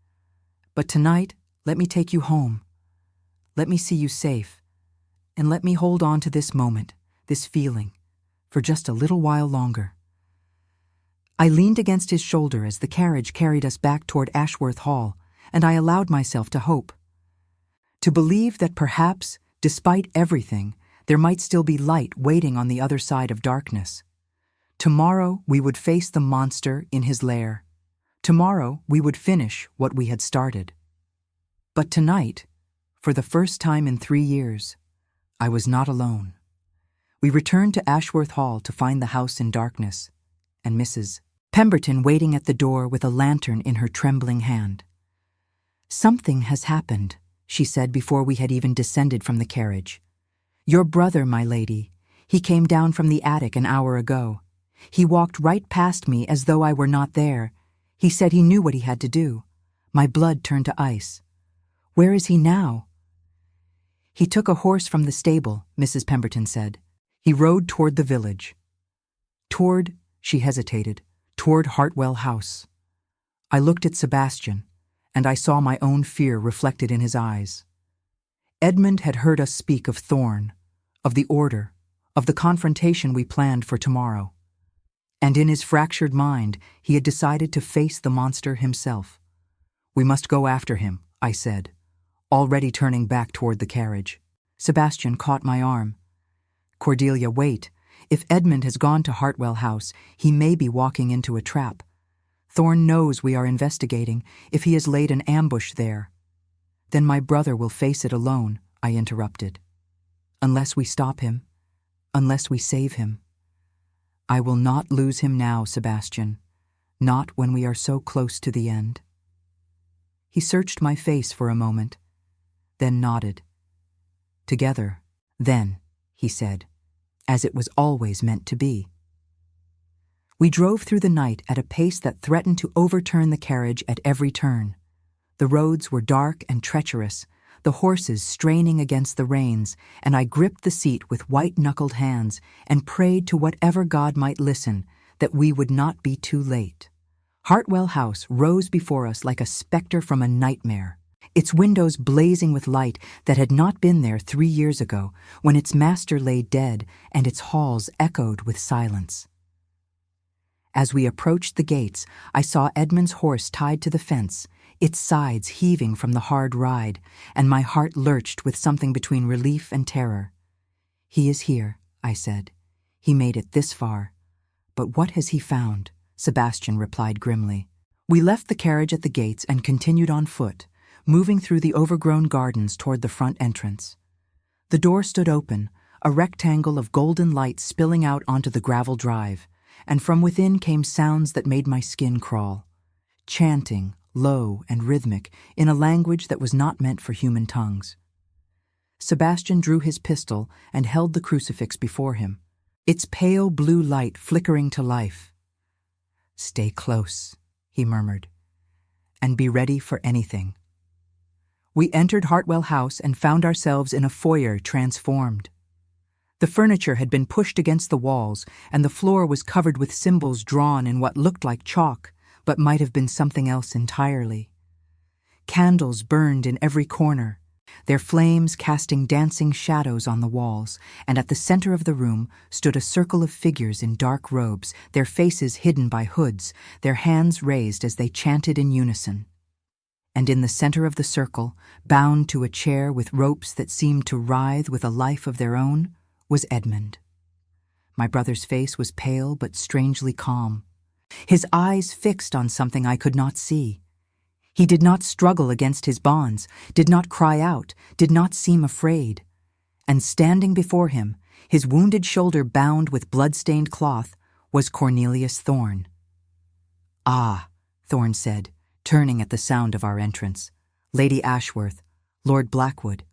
But tonight, let me take you home. Let me see you safe. And let me hold on to this moment, this feeling, for just a little while longer. I leaned against his shoulder as the carriage carried us back toward Ashworth Hall, and I allowed myself to hope. To believe that perhaps, despite everything, there might still be light waiting on the other side of darkness. Tomorrow we would face the monster in his lair. Tomorrow we would finish what we had started. But tonight, for the first time in 3 years, I was not alone. We returned to Ashworth Hall to find the house in darkness, and Mrs. Pemberton waiting at the door with a lantern in her trembling hand. "Something has happened," she said before we had even descended from the carriage. "Your brother, my lady. He came down from the attic an hour ago. He walked right past me as though I were not there. He said he knew what he had to do. My blood turned to ice. Where is he now?" "He took a horse from the stable," Mrs. Pemberton said. "He rode toward the village." "Toward," she hesitated, "toward Hartwell House." I looked at Sebastian, and I saw my own fear reflected in his eyes. Edmund had heard us speak of Thorn, of the order, of the confrontation we planned for tomorrow. And in his fractured mind, he had decided to face the monster himself. "We must go after him," I said, already turning back toward the carriage. Sebastian caught my arm. "Cordelia, wait. If Edmund has gone to Hartwell House, he may be walking into a trap. Thorn knows we are investigating if he has laid an ambush there." "Then my brother will face it alone," I interrupted. "Unless we stop him, unless we save him." "I will not lose him now, Sebastian, not when we are so close to the end." He searched my face for a moment, then nodded. "Together, then," he said, "as it was always meant to be." We drove through the night at a pace that threatened to overturn the carriage at every turn. The roads were dark and treacherous, the horses straining against the reins, and I gripped the seat with white-knuckled hands and prayed to whatever God might listen that we would not be too late. Hartwell House rose before us like a specter from a nightmare, its windows blazing with light that had not been there 3 years ago, when its master lay dead and its halls echoed with silence. As we approached the gates, I saw Edmund's horse tied to the fence, its sides heaving from the hard ride, and my heart lurched with something between relief and terror. "He is here," I said. "He made it this far. But what has he found?" Sebastian replied grimly. We left the carriage at the gates and continued on foot, moving through the overgrown gardens toward the front entrance. The door stood open, a rectangle of golden light spilling out onto the gravel drive, and from within came sounds that made my skin crawl. Chanting, low and rhythmic, in a language that was not meant for human tongues. Sebastian drew his pistol and held the crucifix before him, its pale blue light flickering to life. "Stay close," he murmured, "and be ready for anything." We entered Hartwell House and found ourselves in a foyer transformed. The furniture had been pushed against the walls, and the floor was covered with symbols drawn in what looked like chalk, but might have been something else entirely. Candles burned in every corner, their flames casting dancing shadows on the walls, and at the center of the room stood a circle of figures in dark robes, their faces hidden by hoods, their hands raised as they chanted in unison. And in the center of the circle, bound to a chair with ropes that seemed to writhe with a life of their own, was Edmund. My brother's face was pale but strangely calm, his eyes fixed on something I could not see. He did not struggle against his bonds, did not cry out, did not seem afraid. And standing before him, his wounded shoulder bound with blood-stained cloth, was Cornelius Thorn. "Ah," Thorn said, turning at the sound of our entrance. "Lady Ashworth, Lord Blackwood,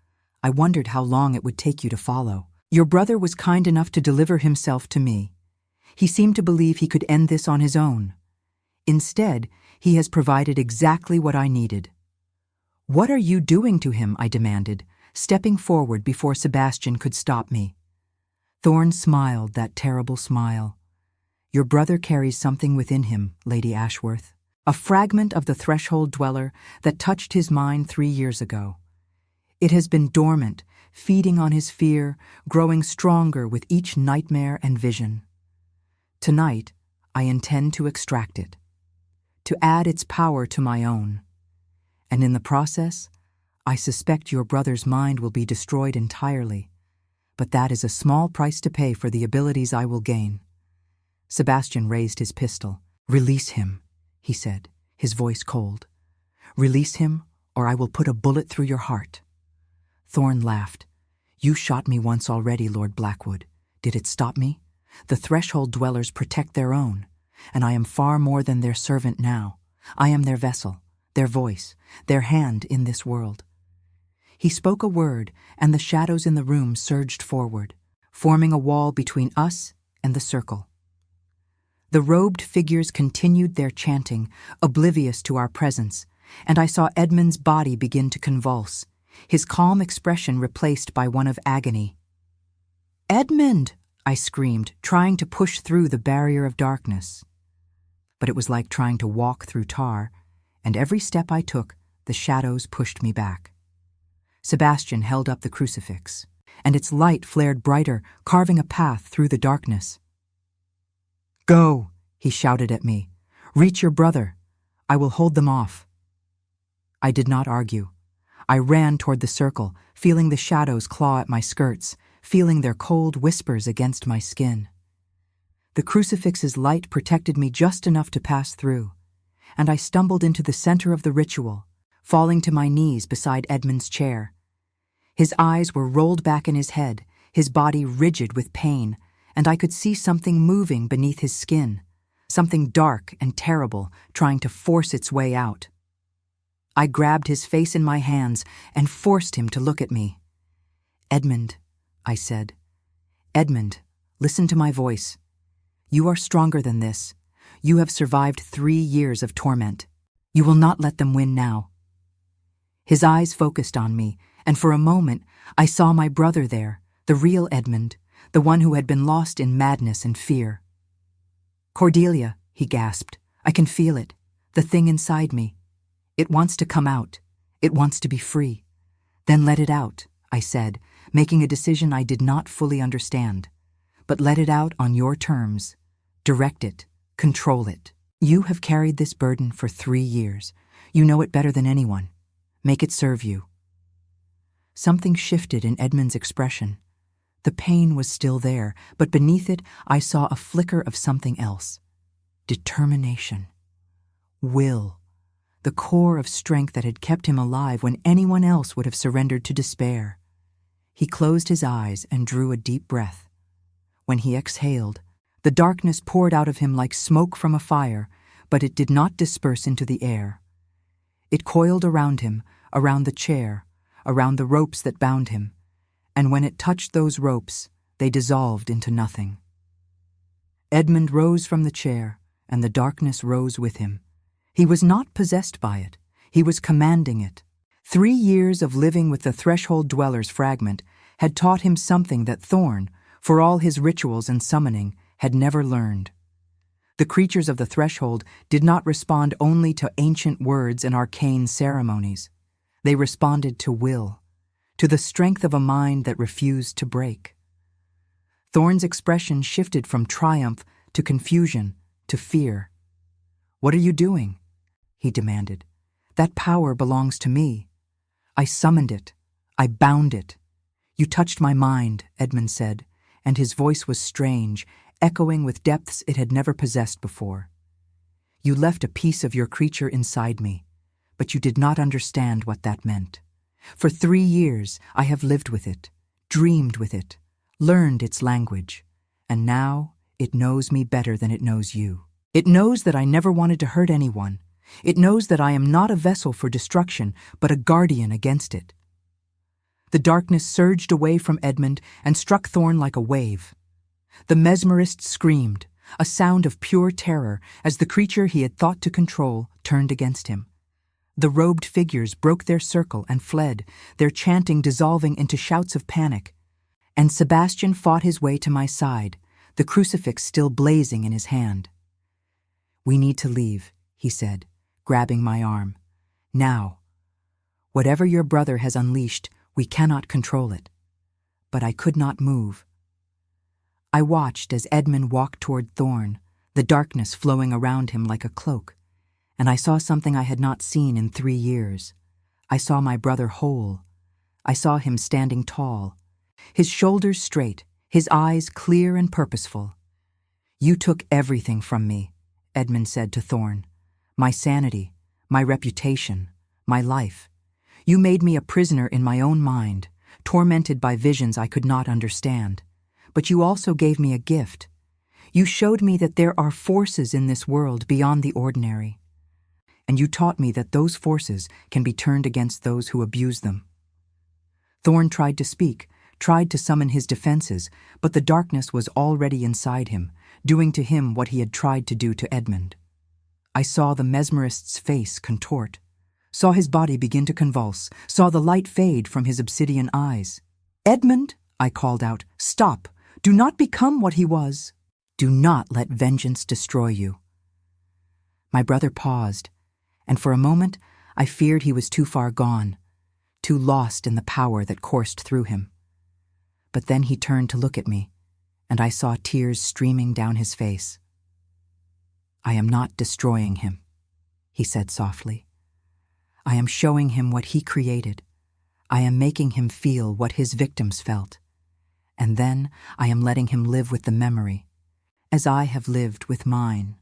I wondered how long it would take you to follow. Your brother was kind enough to deliver himself to me. He seemed to believe he could end this on his own. Instead, he has provided exactly what I needed." "What are you doing to him?" I demanded, stepping forward before Sebastian could stop me. Thorn smiled that terrible smile. "Your brother carries something within him, Lady Ashworth. a fragment of the threshold dweller that touched his mind 3 years ago. It has been dormant, feeding on his fear, growing stronger with each nightmare and vision. Tonight, I intend to extract it, to add its power to my own. And in the process, I suspect your brother's mind will be destroyed entirely, but that is a small price to pay for the abilities I will gain. Sebastian raised his pistol. "Release him," he said, his voice cold. "Release him, or I will put a bullet through your heart." Thorn laughed. "You shot me once already, Lord Blackwood. Did it stop me? The threshold dwellers protect their own, and I am far more than their servant now. I am their vessel, their voice, their hand in this world." He spoke a word, and the shadows in the room surged forward, forming a wall between us and the circle. The robed figures continued their chanting, oblivious to our presence, and I saw Edmund's body begin to convulse, his calm expression replaced by one of agony. "Edmund!" I screamed, trying to push through the barrier of darkness. But it was like trying to walk through tar, and every step I took, the shadows pushed me back. Sebastian held up the crucifix, and its light flared brighter, carving a path through the darkness. "Go," he shouted at me. "Reach your brother. I will hold them off." I did not argue. I ran toward the circle, feeling the shadows claw at my skirts, feeling their cold whispers against my skin. The crucifix's light protected me just enough to pass through, and I stumbled into the center of the ritual, falling to my knees beside Edmund's chair. His eyes were rolled back in his head, his body rigid with pain, and I could see something moving beneath his skin, something dark and terrible trying to force its way out. I grabbed his face in my hands and forced him to look at me. "Edmund," I said. "Edmund, listen to my voice. You are stronger than this. You have survived 3 years of torment. You will not let them win now." His eyes focused on me, and for a moment I saw my brother there, the real Edmund, the one who had been lost in madness and fear. "Cordelia," he gasped, "I can feel it, the thing inside me. It wants to come out. It wants to be free." "Then let it out," I said, making a decision I did not fully understand. "But let it out on your terms. Direct it. Control it. You have carried this burden for 3 years. You know it better than anyone. Make it serve you." Something shifted in Edmund's expression. The pain was still there, but beneath it I saw a flicker of something else. Determination. Will. The core of strength that had kept him alive when anyone else would have surrendered to despair. He closed his eyes and drew a deep breath. When he exhaled, the darkness poured out of him like smoke from a fire, but it did not disperse into the air. It coiled around him, around the chair, around the ropes that bound him, and when it touched those ropes, they dissolved into nothing. Edmund rose from the chair, and the darkness rose with him. He was not possessed by it. He was commanding it. 3 years of living with the threshold dweller's fragment had taught him something that Thorn, for all his rituals and summoning, had never learned. The creatures of the threshold did not respond only to ancient words and arcane ceremonies. They responded to will, to the strength of a mind that refused to break. Thorn's expression shifted from triumph to confusion to fear. "What are you doing?" he demanded. "That power belongs to me. I summoned it. I bound it." "You touched my mind," Edmund said, and his voice was strange, echoing with depths it had never possessed before. "You left a piece of your creature inside me, but you did not understand what that meant. For 3 years I have lived with it, dreamed with it, learned its language, and now it knows me better than it knows you. It knows that I never wanted to hurt anyone. It knows that I am not a vessel for destruction, but a guardian against it." The darkness surged away from Edmund and struck Thorn like a wave. The mesmerist screamed, a sound of pure terror, as the creature he had thought to control turned against him. The robed figures broke their circle and fled, their chanting dissolving into shouts of panic. And Sebastian fought his way to my side, the crucifix still blazing in his hand. "We need to leave," he said, grabbing my arm. "Now. Whatever your brother has unleashed, we cannot control it." But I could not move. I watched as Edmund walked toward Thorn, the darkness flowing around him like a cloak, and I saw something I had not seen in 3 years. I saw my brother whole. I saw him standing tall, his shoulders straight, his eyes clear and purposeful. "You took everything from me," Edmund said to Thorn. "My sanity, my reputation, my life. You made me a prisoner in my own mind, tormented by visions I could not understand. But you also gave me a gift. You showed me that there are forces in this world beyond the ordinary. And you taught me that those forces can be turned against those who abuse them." Thorn tried to speak, tried to summon his defenses, but the darkness was already inside him, doing to him what he had tried to do to Edmund. I saw the mesmerist's face contort, saw his body begin to convulse, saw the light fade from his obsidian eyes. "Edmund," I called out, "stop! Do not become what he was. Do not let vengeance destroy you." My brother paused, and for a moment I feared he was too far gone, too lost in the power that coursed through him. But then he turned to look at me, and I saw tears streaming down his face. "I am not destroying him," he said softly. "I am showing him what he created. I am making him feel what his victims felt. And then I am letting him live with the memory, as I have lived with mine."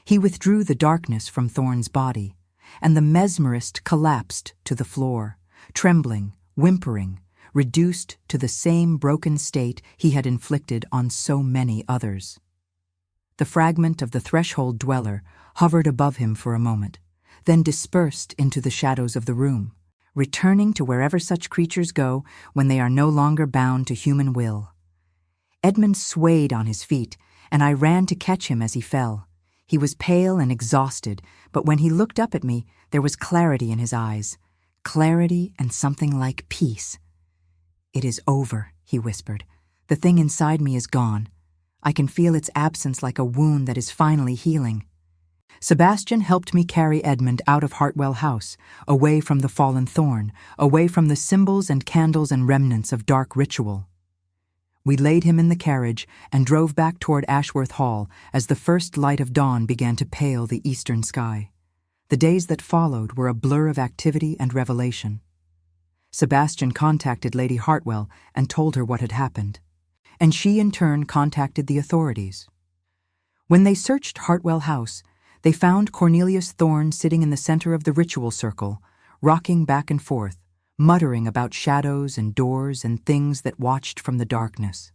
He withdrew the darkness from Thorn's body, and the mesmerist collapsed to the floor, trembling, whimpering, reduced to the same broken state he had inflicted on so many others. The fragment of the threshold dweller hovered above him for a moment, then dispersed into the shadows of the room, returning to wherever such creatures go when they are no longer bound to human will. Edmund swayed on his feet, and I ran to catch him as he fell. He was pale and exhausted, but when he looked up at me, there was clarity in his eyes. Clarity and something like peace. "It is over," he whispered. "The thing inside me is gone. I can feel its absence like a wound that is finally healing." Sebastian helped me carry Edmund out of Hartwell House, away from the fallen Thorn, away from the symbols and candles and remnants of dark ritual. We laid him in the carriage and drove back toward Ashworth Hall as the first light of dawn began to pale the eastern sky. The days that followed were a blur of activity and revelation. Sebastian contacted Lady Hartwell and told her what had happened, and she in turn contacted the authorities. When they searched Hartwell House, they found Cornelius Thorn sitting in the center of the ritual circle, rocking back and forth, muttering about shadows and doors and things that watched from the darkness.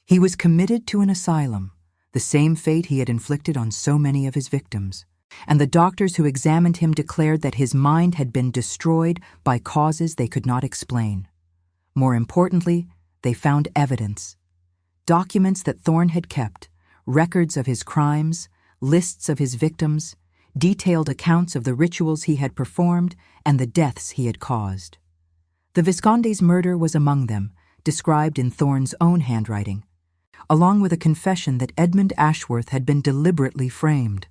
He was committed to an asylum, the same fate he had inflicted on so many of his victims, and the doctors who examined him declared that his mind had been destroyed by causes they could not explain. More importantly, they found evidence. Documents that Thorn had kept, records of his crimes, lists of his victims, detailed accounts of the rituals he had performed and the deaths he had caused. The Visconde's murder was among them, described in Thorn's own handwriting, along with a confession that Edmund Ashworth had been deliberately framed.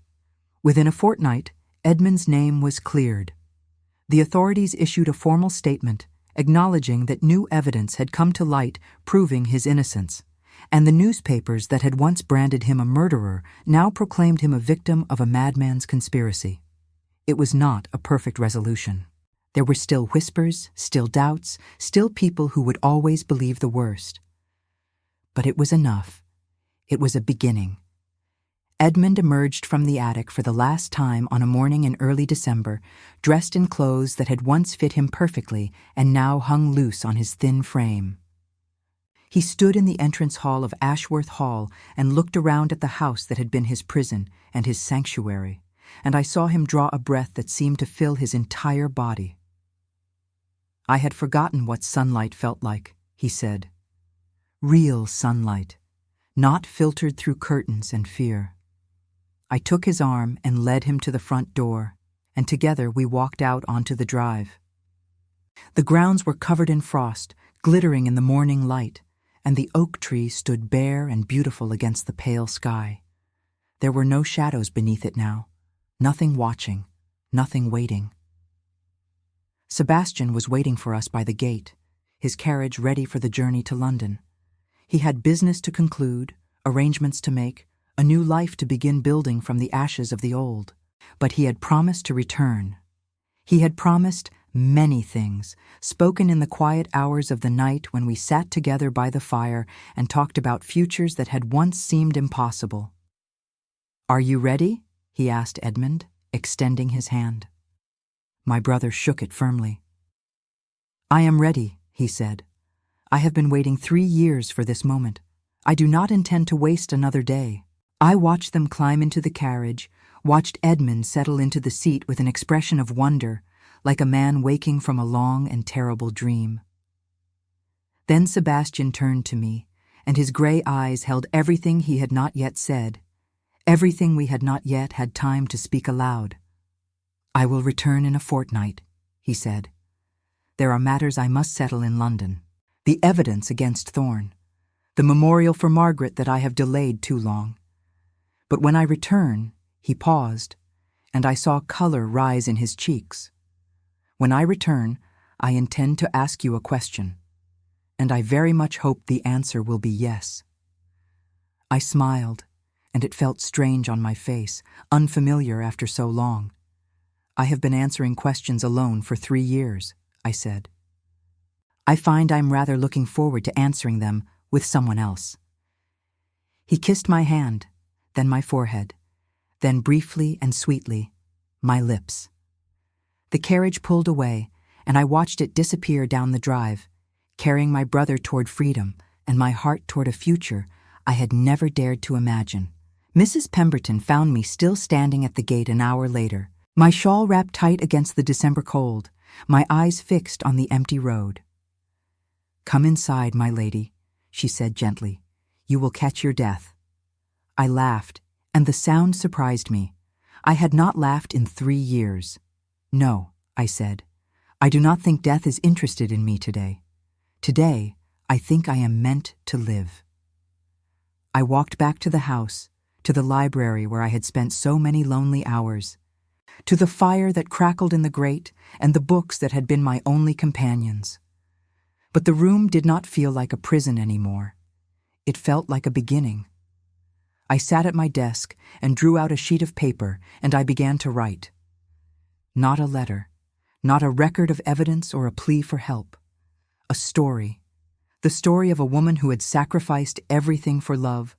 Within a fortnight, Edmund's name was cleared. The authorities issued a formal statement acknowledging that new evidence had come to light proving his innocence, and the newspapers that had once branded him a murderer now proclaimed him a victim of a madman's conspiracy. It was not a perfect resolution. There were still whispers, still doubts, still people who would always believe the worst. But it was enough. It was a beginning. Edmund emerged from the attic for the last time on a morning in early December, dressed in clothes that had once fit him perfectly and now hung loose on his thin frame. He stood in the entrance hall of Ashworth Hall and looked around at the house that had been his prison and his sanctuary, and I saw him draw a breath that seemed to fill his entire body. "I had forgotten what sunlight felt like," he said. "Real sunlight, not filtered through curtains and fear." I took his arm and led him to the front door, and together we walked out onto the drive. The grounds were covered in frost, glittering in the morning light, and the oak tree stood bare and beautiful against the pale sky. There were no shadows beneath it now, Nothing watching, nothing waiting. Sebastian was waiting for us by the gate, his carriage ready for the journey to London. He had business to conclude, arrangements to make, a new life to begin building from the ashes of the old. But he had promised to return. He had promised many things, spoken in the quiet hours of the night when we sat together by the fire and talked about futures that had once seemed impossible. "Are you ready?" he asked Edmund, extending his hand. My brother shook it firmly. "I am ready," he said. "I have been waiting 3 years for this moment. I do not intend to waste another day." I watched them climb into the carriage, watched Edmund settle into the seat with an expression of wonder, like a man waking from a long and terrible dream. Then Sebastian turned to me, and his gray eyes held everything he had not yet said, everything we had not yet had time to speak aloud. "I will return in a fortnight," he said. "There are matters I must settle in London. The evidence against Thorne, the memorial for Margaret that I have delayed too long. But when I return," he paused, and I saw color rise in his cheeks. "When I return, I intend to ask you a question, and I very much hope the answer will be yes." I smiled, and it felt strange on my face, unfamiliar after so long. "I have been answering questions alone for 3 years," I said. "I find I'm rather looking forward to answering them with someone else." He kissed my hand, then my forehead, then briefly and sweetly, my lips. The carriage pulled away, and I watched it disappear down the drive, carrying my brother toward freedom and my heart toward a future I had never dared to imagine. Mrs. Pemberton found me still standing at the gate an hour later, my shawl wrapped tight against the December cold, my eyes fixed on the empty road. "Come inside, my lady," she said gently. "You will catch your death." I laughed, and the sound surprised me. I had not laughed in 3 years. "No," I said. "I do not think death is interested in me today. Today, I think I am meant to live." I walked back to the house, to the library where I had spent so many lonely hours, to the fire that crackled in the grate and the books that had been my only companions. But the room did not feel like a prison anymore. It felt like a beginning. I sat at my desk and drew out a sheet of paper, and I began to write. Not a letter, not a record of evidence or a plea for help. A story. The story of a woman who had sacrificed everything for love,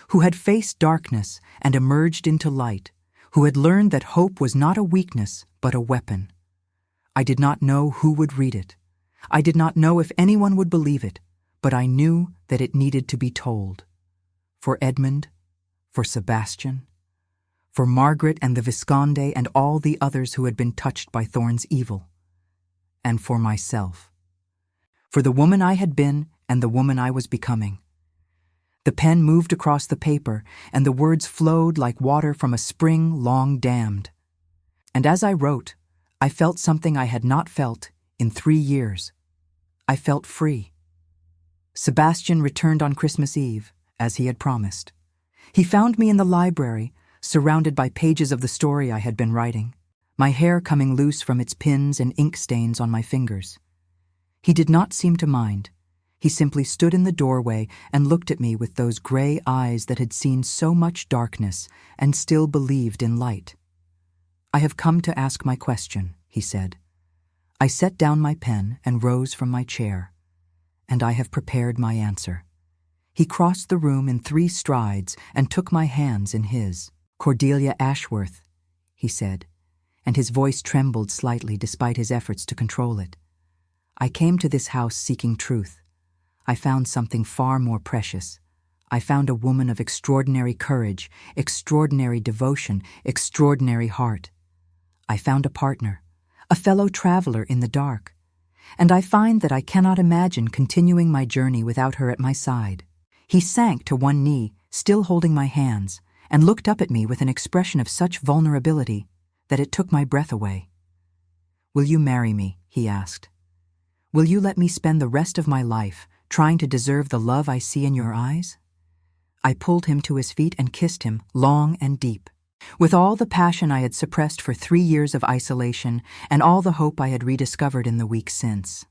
who had faced darkness and emerged into light, who had learned that hope was not a weakness but a weapon. I did not know who would read it. I did not know if anyone would believe it, but I knew that it needed to be told. For Edmund, for Sebastian, for Margaret and the Visconde and all the others who had been touched by Thorne's evil, and for myself. For the woman I had been and the woman I was becoming. The pen moved across the paper, and the words flowed like water from a spring long dammed. And as I wrote, I felt something I had not felt in 3 years. I felt free. Sebastian returned on Christmas Eve, as he had promised. He found me in the library, surrounded by pages of the story I had been writing, my hair coming loose from its pins and ink stains on my fingers. He did not seem to mind. He simply stood in the doorway and looked at me with those gray eyes that had seen so much darkness and still believed in light. "I have come to ask my question," he said. I set down my pen and rose from my chair. "And I have prepared my answer." He crossed the room in 3 strides and took my hands in his. "Cordelia Ashworth," he said, and his voice trembled slightly despite his efforts to control it. "I came to this house seeking truth. I found something far more precious. I found a woman of extraordinary courage, extraordinary devotion, extraordinary heart. I found a partner, a fellow traveler in the dark, and I find that I cannot imagine continuing my journey without her at my side." He sank to one knee, still holding my hands, and looked up at me with an expression of such vulnerability that it took my breath away. "Will you marry me?" he asked. "Will you let me spend the rest of my life trying to deserve the love I see in your eyes?" I pulled him to his feet and kissed him long and deep. With all the passion I had suppressed for 3 years of isolation and all the hope I had rediscovered in the weeks since.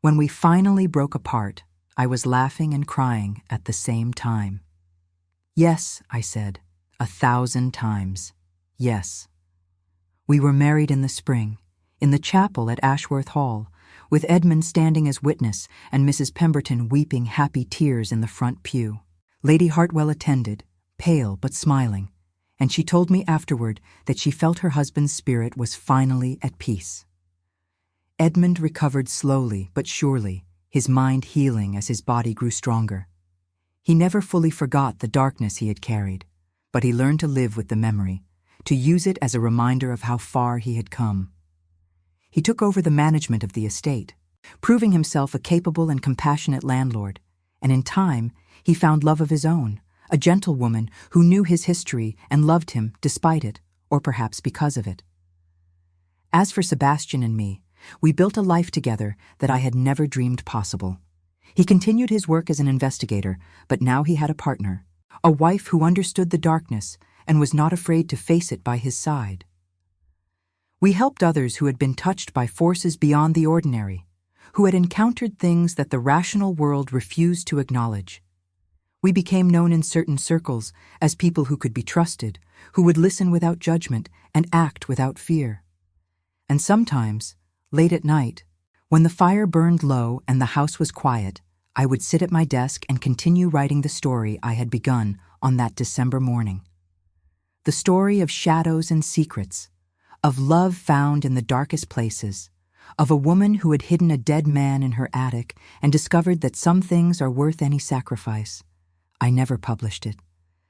When we finally broke apart, I was laughing and crying at the same time. Yes, I said, 1,000 times. Yes. We were married in the spring, in the chapel at Ashworth Hall, with Edmund standing as witness and Mrs. Pemberton weeping happy tears in the front pew. Lady Hartwell attended, pale but smiling, and she told me afterward that she felt her husband's spirit was finally at peace. Edmund recovered slowly but surely, his mind healing as his body grew stronger. He never fully forgot the darkness he had carried, but he learned to live with the memory, to use it as a reminder of how far he had come. He took over the management of the estate, proving himself a capable and compassionate landlord, and in time he found love of his own, a gentlewoman who knew his history and loved him despite it, or perhaps because of it. As for Sebastian and me, we built a life together that I had never dreamed possible. He continued his work as an investigator, but now he had a partner, a wife who understood the darkness and was not afraid to face it by his side. We helped others who had been touched by forces beyond the ordinary, who had encountered things that the rational world refused to acknowledge. We became known in certain circles as people who could be trusted, who would listen without judgment and act without fear. And sometimes, late at night, when the fire burned low and the house was quiet, I would sit at my desk and continue writing the story I had begun on that December morning. The story of shadows and secrets, of love found in the darkest places, of a woman who had hidden a dead man in her attic and discovered that some things are worth any sacrifice. I never published it.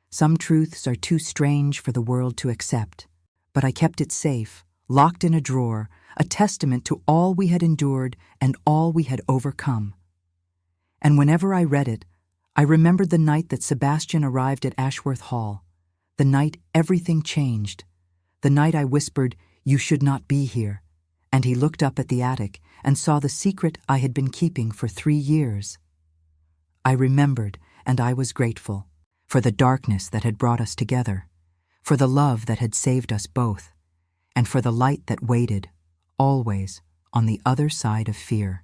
Some truths are too strange for the world to accept, but I kept it safe, locked in a drawer, a testament to all we had endured and all we had overcome. And whenever I read it, I remembered the night that Sebastian arrived at Ashworth Hall, the night everything changed, the night I whispered, "You should not be here," and he looked up at the attic and saw the secret I had been keeping for 3 years. I remembered, and I was grateful, for the darkness that had brought us together, for the love that had saved us both, and for the light that waited, always, on the other side of fear.